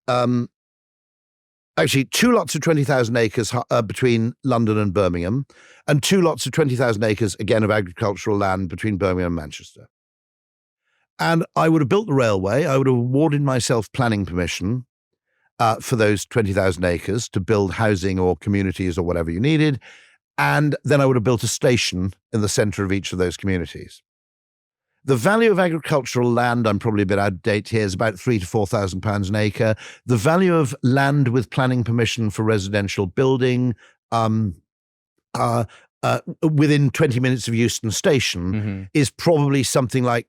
actually 2 lots of 20,000 acres between London and Birmingham, and 2 lots of 20,000 acres, again, of agricultural land between Birmingham and Manchester. And I would have built the railway. I would have awarded myself planning permission for those 20,000 acres to build housing or communities or whatever you needed. And then I would have built a station in the center of each of those communities. The value of agricultural land, I'm probably a bit out of date here, is about £3,000 to £4,000 an acre. The value of land with planning permission for residential building within 20 minutes of Euston Station is probably something like,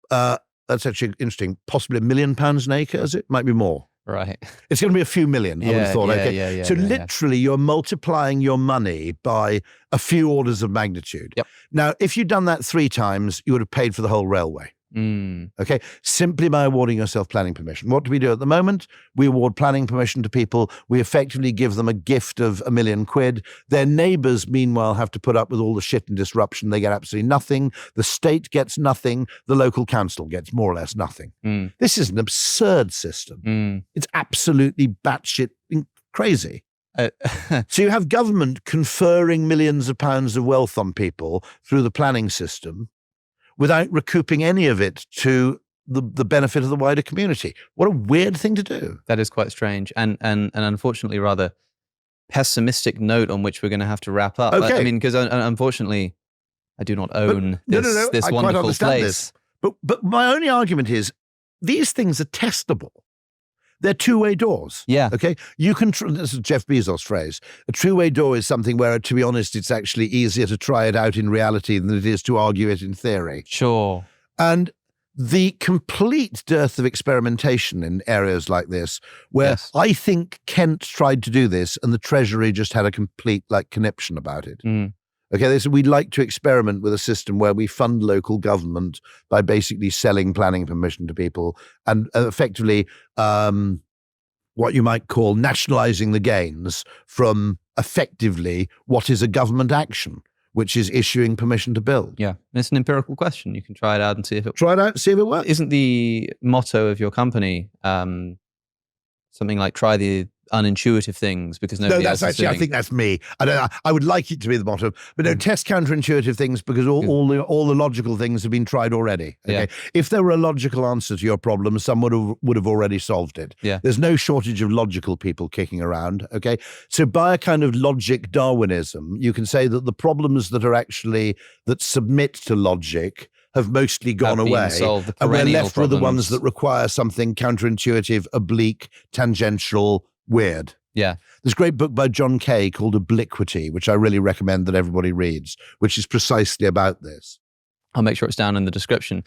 that's actually interesting, possibly £1 million an acre, is it? Might be more. Right. It's going to be a few million, I would have thought. So literally you're multiplying your money by a few orders of magnitude. Now, if you'd done that 3 times, you would have paid for the whole railway. Okay, simply by awarding yourself planning permission. What do we do at the moment? We award planning permission to people. We effectively give them a gift of £1 million. Their neighbours, meanwhile, have to put up with all the shit and disruption. They get absolutely nothing. The state gets nothing. The local council gets more or less nothing. This is an absurd system. It's absolutely batshit crazy. So you have government conferring millions of pounds of wealth on people through the planning system, without recouping any of it to the benefit of the wider community. What a weird thing to do. That is quite strange, and unfortunately rather pessimistic note on which we're going to have to wrap up. Okay. I mean, because unfortunately I do not own this wonderful place. But my only argument is these things are testable. They're two-way doors. Okay. You can. This is Jeff Bezos' phrase. A two-way door is something where, to be honest, it's actually easier to try it out in reality than it is to argue it in theory. Sure. And the complete dearth of experimentation in areas like this, where I think Kent tried to do this, and the Treasury just had a complete conniption about it. Okay, they said we'd like to experiment with a system where we fund local government by basically selling planning permission to people and effectively what you might call nationalizing the gains from effectively what is a government action, which is issuing permission to build. Yeah, and it's an empirical question. You can try it out and see if it works. Isn't the motto of your company something like try the unintuitive things because nobody else is doing? I think that's me. I would like it to be the motto, but no, test counterintuitive things because all the logical things have been tried already. Okay, if there were a logical answer to your problem, someone would have already solved it. There's no shortage of logical people kicking around. Okay, so by a kind of logic Darwinism, you can say that the problems that submit to logic have mostly gone away, and we're left with the ones that require something counterintuitive, oblique, tangential, weird. There's a great book by John Kay called Obliquity, which I really recommend that everybody reads, which is precisely about this. I'll make sure it's down in the description.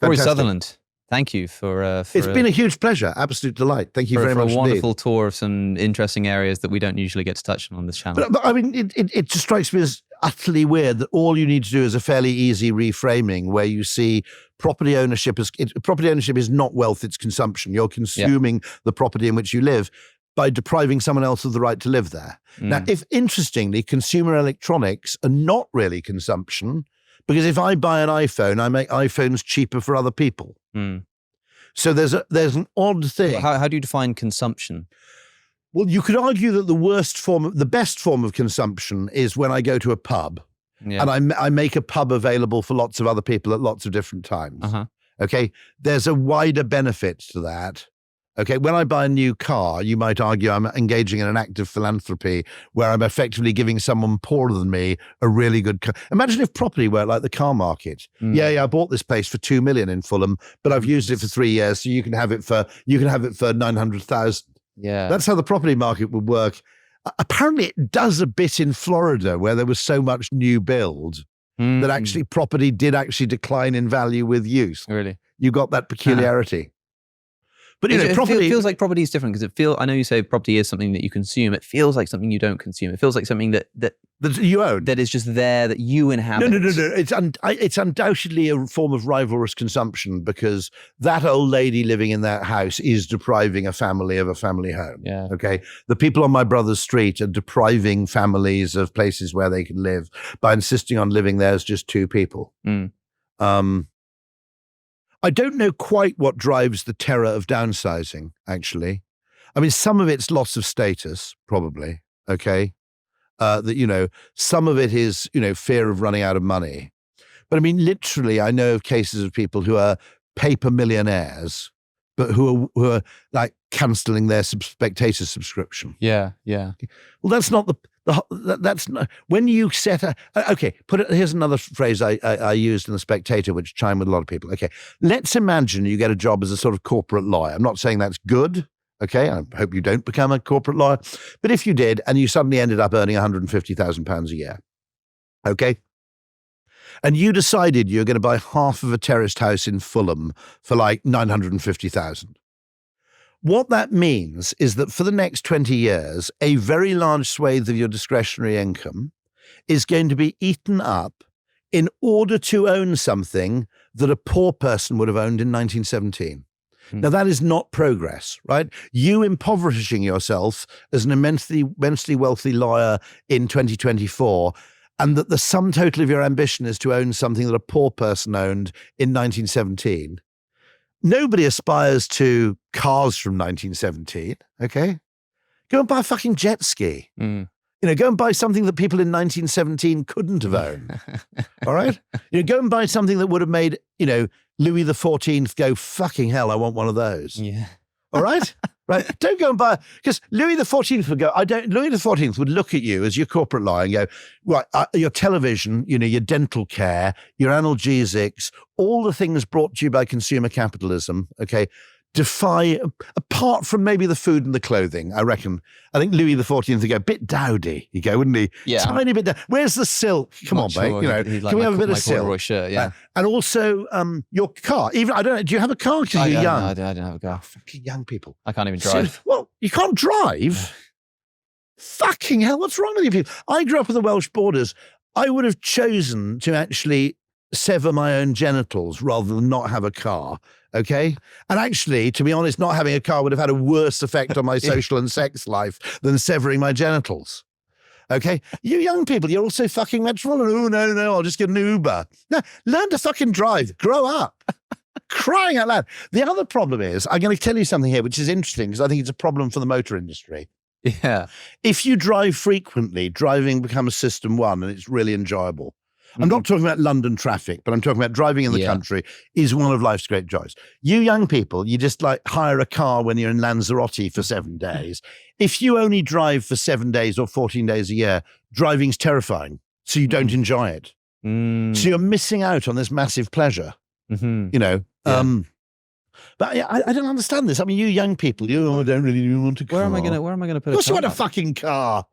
Rory Sutherland, thank you for it's been a huge pleasure. Absolute delight. Thank you very much for a wonderful indeed. tour of some interesting areas that we don't usually get to touch on this channel. But I mean, it just strikes me as utterly weird that all you need to do is a fairly easy reframing where you see property ownership is not wealth, it's consumption. You're consuming the property in which you live by depriving someone else of the right to live there. Now, if interestingly, consumer electronics are not really consumption, because if I buy an iPhone, I make iPhones cheaper for other people. So there's an odd thing. How do you define consumption? Well, you could argue that the best form of consumption is when I go to a pub and I make a pub available for lots of other people at lots of different times. Okay. There's a wider benefit to that. Okay. When I buy a new car, you might argue I'm engaging in an act of philanthropy where I'm effectively giving someone poorer than me a really good car. Imagine if property were like the car market. I bought this place for 2 million in Fulham, but I've used it for 3 years. So you can have it for 900,000. Yeah. That's how the property market would work. Apparently it does a bit in Florida where there was so much new build that actually property did actually decline in value with use. Really? You got that peculiarity. But property feels like property is different because I know you say property is something that you consume. It feels like something you don't consume. It feels like something that you own. That is just there, that you inhabit. No. It's undoubtedly a form of rivalrous consumption because that old lady living in that house is depriving a family of a family home. Yeah. Okay. The people on my brother's street are depriving families of places where they can live by insisting on living there as just two people. I don't know quite what drives the terror of downsizing, actually. I mean, some of it's loss of status, probably, okay? Some of it is, fear of running out of money. But I mean, literally, I know of cases of people who are paper millionaires, but who are like cancelling their spectator subscription. Yeah. Well, that's not that's not when you set here's another phrase I used in The Spectator, which chimed with a lot of people. Okay, let's imagine you get a job as a sort of corporate lawyer. I'm not saying that's good. Okay, I hope you don't become a corporate lawyer. But if you did, and you suddenly ended up earning £150,000 a year, okay, and you decided you're going to buy half of a terraced house in Fulham for like 950,000. What that means is that for the next 20 years, a very large swathe of your discretionary income is going to be eaten up in order to own something that a poor person would have owned in 1917. Now, that is not progress, right? You impoverishing yourself as an immensely wealthy lawyer in 2024, and that the sum total of your ambition is to own something that a poor person owned in 1917. Nobody aspires to cars from 1917, okay? Go and buy a fucking jet ski. Go and buy something that people in 1917 couldn't have owned, all right? Go and buy something that would have made, Louis XIV go, fucking hell, I want one of those. Yeah. All right? Right. Don't go and buy, because Louis XIV would go, Louis XIV would look at you as your corporate lawyer and go, right, your television, your dental care, your analgesics, all the things brought to you by consumer capitalism, okay, defy, apart from maybe the food and the clothing, I reckon. I think Louis XIV would go, bit dowdy, he'd go, wouldn't he? Yeah. Tiny bit, where's the silk? Come on, sure. mate. Can we have a bit of silk? Shirt, yeah. And also your car. Even, I don't know, do you have a car? Because you're young. No, I don't have a car. Fucking young people. I can't even drive. Well, you can't drive? Fucking hell, what's wrong with you people? I grew up on the Welsh borders. I would have chosen to actually sever my own genitals rather than not have a car. Okay. And actually, to be honest, not having a car would have had a worse effect on my social and sex life than severing my genitals. Okay. You young people, you're also fucking metropolitan. Oh, no, I'll just get an Uber. No, learn to fucking drive. Grow up. Crying out loud. The other problem is, I'm going to tell you something here, which is interesting because I think it's a problem for the motor industry. Yeah. If you drive frequently, driving becomes system one and it's really enjoyable. I'm not talking about London traffic, but I'm talking about driving in the country is one of life's great joys. You young people, you just like hire a car when you're in Lanzarote for 7 days. If you only drive for 7 days or 14 days a year, driving's terrifying. So you don't enjoy it. So you're missing out on this massive pleasure, But I don't understand this. I mean, you young people, you don't really want a car. Where am I going to put a car? Of course you want a fucking car.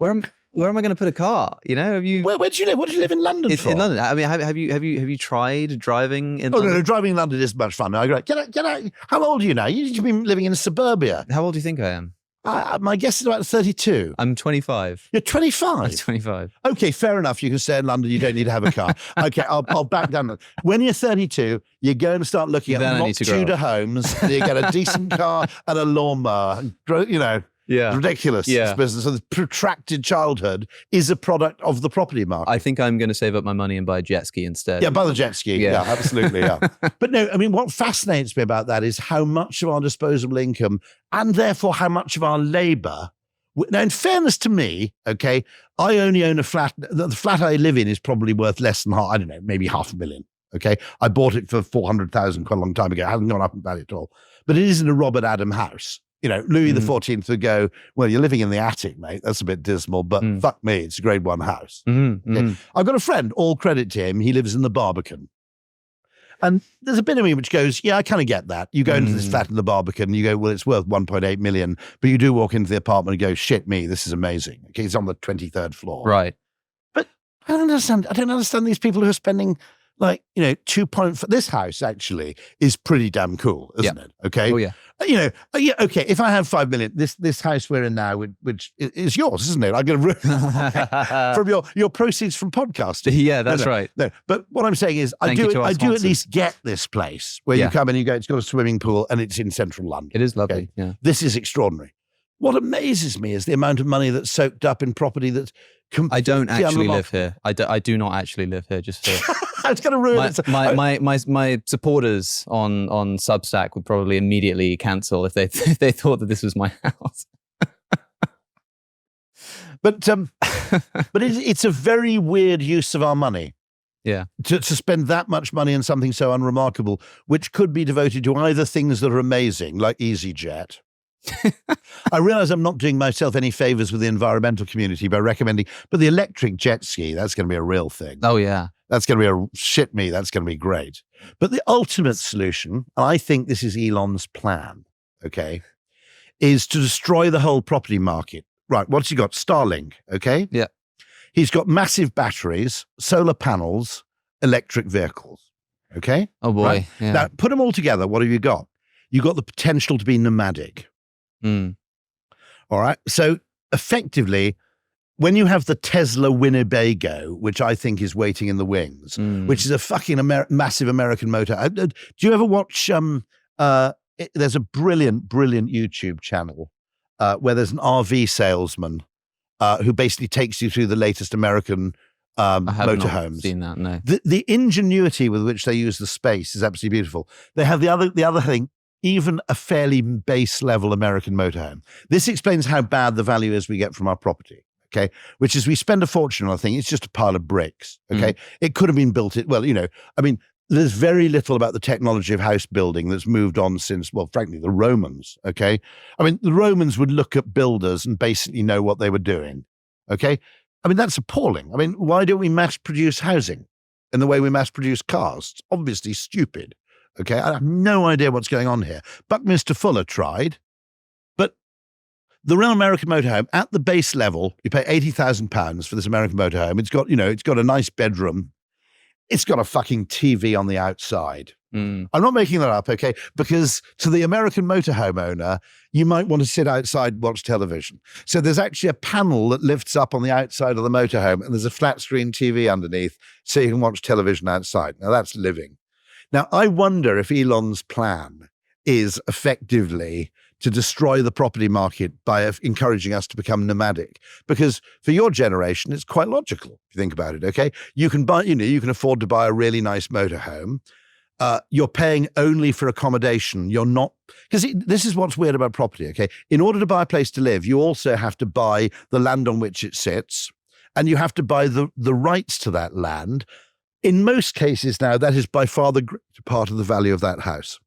where am I going to put a car? You know, have you? Where do you live? What do you live in London for? In London. I mean, have you tried driving in? Oh London? No, driving in London is much fun. I go, get out. How old are you now? You've been living in suburbia. How old do you think I am? My guess is about 32. I'm 25. You're 25? I'm 25. Okay, fair enough. You can stay in London. You don't need to have a car. Okay, I'll back down. When you're 32, you're going to start looking at mock Tudor homes. You get a decent car and a lawnmower. You know, ridiculous. This business. So the protracted childhood is a product of the property market. I think I'm going to save up my money and buy a jet ski instead. Yeah, buy the jet ski. Yeah, absolutely. Yeah. But no, I mean, what fascinates me about that is how much of our disposable income and therefore how much of our labor. Now, in fairness to me, okay, I only own a flat. The flat I live in is probably worth less than, I don't know, maybe $500,000. Okay. I bought it for 400,000 quite a long time ago. It hasn't gone up in value at all. But it isn't a Robert Adam house. You know, Louis XIV would go, well, you're living in the attic, mate. That's a bit dismal, but fuck me, it's a grade 1 house. Okay? I've got a friend, all credit to him. He lives in the Barbican. And there's a bit of me which goes, yeah, I kind of get that. You go into this flat in the Barbican, you go, well, it's worth 1.8 million. But you do walk into the apartment and go, shit me, this is amazing. Okay, it's on the 23rd floor. Right. But I don't understand these people who are spending like, you know, this house actually is pretty damn cool, isn't it? Okay. Oh, yeah. You know, okay, if I have 5 million, this house we're in now, which is yours, isn't it? I'm going to from your proceeds from podcasting. Yeah, that's right. No, but what I'm saying is, I do at least get this place where you come and you go. It's got a swimming pool and it's in central London. It is lovely. Okay? Yeah, this is extraordinary. What amazes me is the amount of money that's soaked up in property that's completely I don't actually live here. I do not actually live here. Just here. It's going to ruin it. My supporters on Substack would probably immediately cancel if they thought that this was my house. But it's a very weird use of our money. Yeah. To spend that much money on something so unremarkable, which could be devoted to either things that are amazing, like EasyJet. I realize I'm not doing myself any favors with the environmental community by recommending, but the electric jet ski, that's going to be a real thing. Oh, yeah. That's going to be that's going to be great. But the ultimate solution, and I think this is Elon's plan, okay, is to destroy the whole property market. Right. What's he got? Starlink. Okay. Yeah. He's got massive batteries, solar panels, electric vehicles. Okay. Oh boy. Right? Yeah. Now put them all together. What have you got? You got the potential to be nomadic. All right. So effectively, when you have the Tesla Winnebago, which I think is waiting in the wings, which is a fucking massive American motor. Do you ever watch? There's a brilliant YouTube channel where there's an RV salesman who basically takes you through the latest American motorhomes. I have not seen that. No. The ingenuity with which they use the space is absolutely beautiful. They have the other thing. Even a fairly base level American motorhome. This explains how bad the value is we get from our property. Okay, which is we spend a fortune on a thing. It's just a pile of bricks. Okay, it could have been built. Well, you know, I mean, there's very little about the technology of house building that's moved on since, well, frankly, the Romans. Okay, I mean, the Romans would look at builders and basically know what they were doing. Okay, I mean, that's appalling. I mean, why don't we mass produce housing in the way we mass produce cars? It's obviously stupid. Okay, I have no idea what's going on here. Buckminster Fuller tried, but the real American motorhome at the base level, you pay £80,000 for this American motorhome. It's got, you know, it's got a nice bedroom. It's got a fucking TV on the outside. I'm not making that up, okay? Because to the American motorhome owner, you might want to sit outside and watch television. So there's actually a panel that lifts up on the outside of the motorhome, and there's a flat screen TV underneath, so you can watch television outside. Now that's living. Now, I wonder if Elon's plan is effectively to destroy the property market by encouraging us to become nomadic. Because for your generation, it's quite logical, if you think about it, okay? You can buy, you know, you can afford to buy a really nice motorhome. You're paying only for accommodation. You're not, because this is what's weird about property, okay? In order to buy a place to live, you also have to buy the land on which it sits, and you have to buy the rights to that land. In most cases now, that is by far the greater part of the value of that house.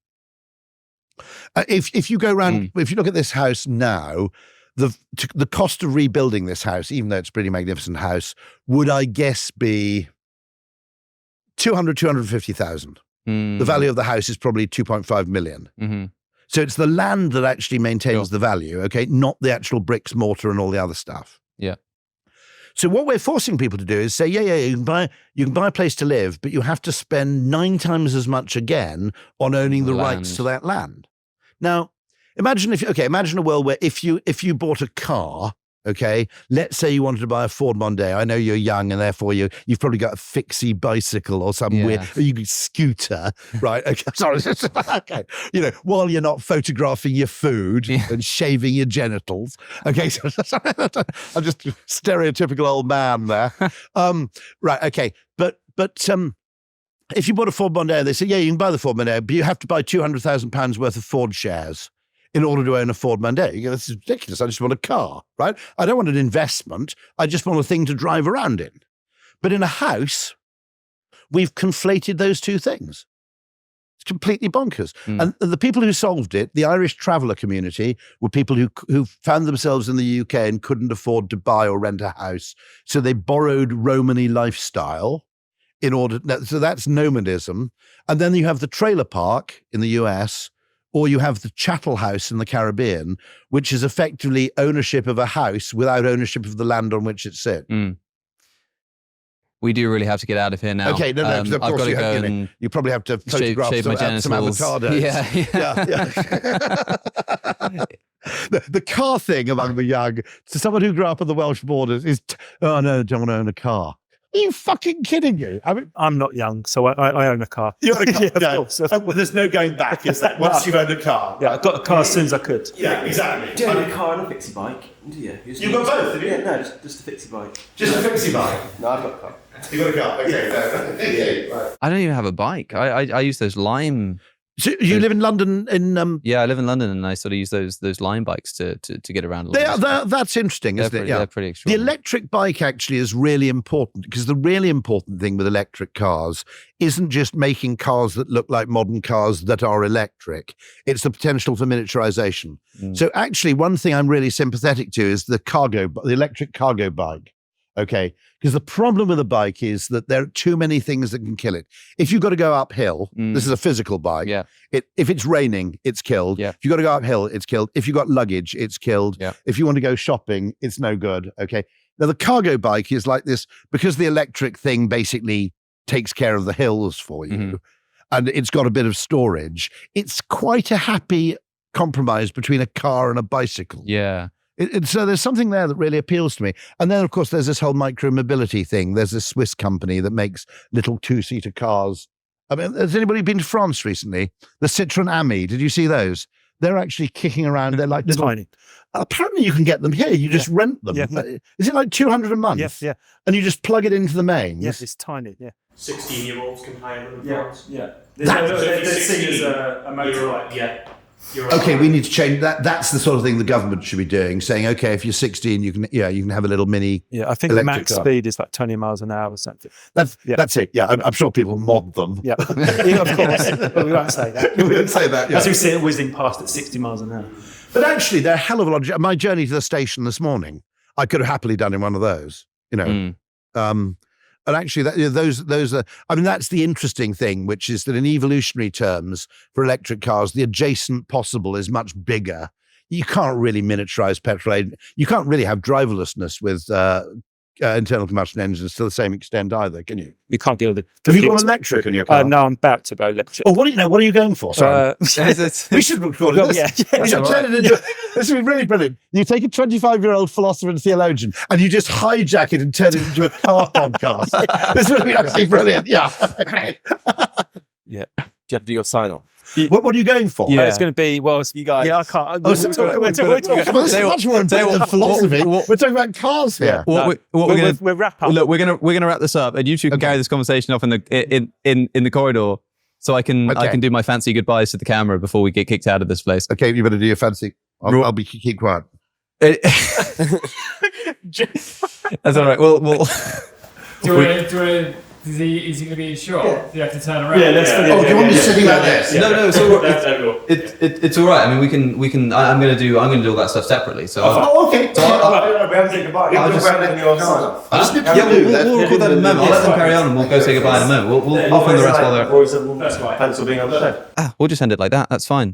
If you go around, if you look at this house now, the cost of rebuilding this house, even though it's a pretty magnificent house, would I guess be 250,000. The value of the house is probably 2.5 million. So it's the land that actually maintains the value, okay, not the actual bricks, mortar, and all the other stuff. Yeah. So what we're forcing people to do is say, you can buy a place to live, but you have to spend 9 times as much again on owning the rights to that land. Now, imagine a world where if you bought a car, okay, let's say you wanted to buy a Ford Mondeo. I know you're young and therefore you've probably got a fixie bicycle or some weird scooter, right? Okay, sorry. Okay. While you're not photographing your food and shaving your genitals. Okay, so I'm just a stereotypical old man there. Right, okay. But if you bought a Ford Mondeo, they say, you can buy the Ford Mondeo, but you have to buy £200,000 worth of Ford shares in order to own a Ford Mondeo. This is ridiculous. I just want a car, right? I don't want an investment. I just want a thing to drive around in. But in a house, we've conflated those two things. It's completely bonkers. And the people who solved it, the Irish traveller community, were people who found themselves in the UK and couldn't afford to buy or rent a house. So they borrowed Romany lifestyle so that's nomadism. And then you have the trailer park in the US, or you have the chattel house in the Caribbean, which is effectively ownership of a house without ownership of the land on which it sits. We do really have to get out of here now. Okay, no, because of course you probably have to photograph shave my some avocados. Yeah. The car thing among the young, to someone who grew up on the Welsh borders, is, oh no, I don't want to own a car. Are you fucking kidding me? I mean, I'm not young, so I own a car. You own a car? Yeah, of course. Well, there's no going back, is that? Once you've owned a car. Yeah, I got a car as soon as I could. Yeah, exactly. Do you own a car and a fixie bike? Do you? You've got both, have you? Yeah, no, just a fixie bike. Just a fixie bike? No, I've got a car. You've got a car? Okay, okay, right. I don't even have a bike. I use those Lime. So you live in London Yeah, I live in London and I sort of use those Lime bikes to get around a lot. That's interesting, isn't it? Yeah. They're pretty The extraordinary. electric bike actually is really important, because the really important thing with electric cars isn't just making cars that look like modern cars that are electric. It's the potential for miniaturization. So actually, one thing I'm really sympathetic to is the electric cargo bike. Okay, because the problem with a bike is that there are too many things that can kill it. If you've got to go uphill, this is a physical bike. Yeah. If it's raining, it's killed. Yeah. If you've got to go uphill, it's killed. If you've got luggage, it's killed. Yeah. If you want to go shopping, it's no good. Okay. Now the cargo bike is like this, because the electric thing basically takes care of the hills for you, and it's got a bit of storage. It's quite a happy compromise between a car and a bicycle. Yeah. So there's something there that really appeals to me. And then, of course, there's this whole micro-mobility thing. There's this Swiss company that makes little 2-seater cars. I mean, has anybody been to France recently? The Citroën Ami, did you see those? They're actually kicking around. They're like little, tiny. Apparently you can get them here. You just rent them. Yeah. Is it like 200 a month? Yes, yeah. And you just plug it into the mains? Yes, it's tiny, yeah. 16-year-olds can hire them in Yeah, France. yeah. They're seen as a motorbike. Yeah. Okay, we need to change that. That's the sort of thing the government should be doing, saying, okay, if you're 16, you can have a little mini. Yeah, I think the electric max car. speed is like 20 miles an hour or something. That's it. Yeah, I'm sure people mod them. Yeah, yeah, of course. But we won't say that. We won't say that. Yeah. As we see it whizzing past at 60 miles an hour. But actually, they're a hell of a lot. My journey to the station this morning, I could have happily done in one of those. And actually, those are. I mean, that's the interesting thing, which is that in evolutionary terms, for electric cars, the adjacent possible is much bigger. You can't really miniaturize petrol. You can't really have driverlessness with internal combustion engines to the same extent either, can you? You can't deal with it. Have you got electric in your car? No, I'm about to go electric. Oh, what are you going for? Sorry. We should record this. Yeah. We should turn it into, this would be really brilliant. You take a 25-year-old philosopher and theologian and you just hijack it and turn it into a car podcast. This would be absolutely brilliant. Yeah. Yeah. Do you have to do your sign off? What are you going for? Yeah, it's going to be, you guys. Yeah, I can't. This is much more important than philosophy. We're talking about cars here. We'll wrap up. Look, we're gonna wrap this up, and you two can carry this conversation off in the corridor, so I can do my fancy goodbyes to the camera before we get kicked out of this place. Okay, you better do your fancy. I'll keep quiet. That's all right. We'll Is he going to be short? Yeah. Do you have to turn around? Yeah, let's do you want me sitting like this? No. So it's all right. I mean, we can. I'm gonna do all that stuff sepapply. So. Okay. We have to say goodbye. We'll record that in a moment. I'll let them carry on, and we'll go say goodbye in a moment. We'll film the rest while they're. Thanks for being on the show. We'll just end it like that. That's fine.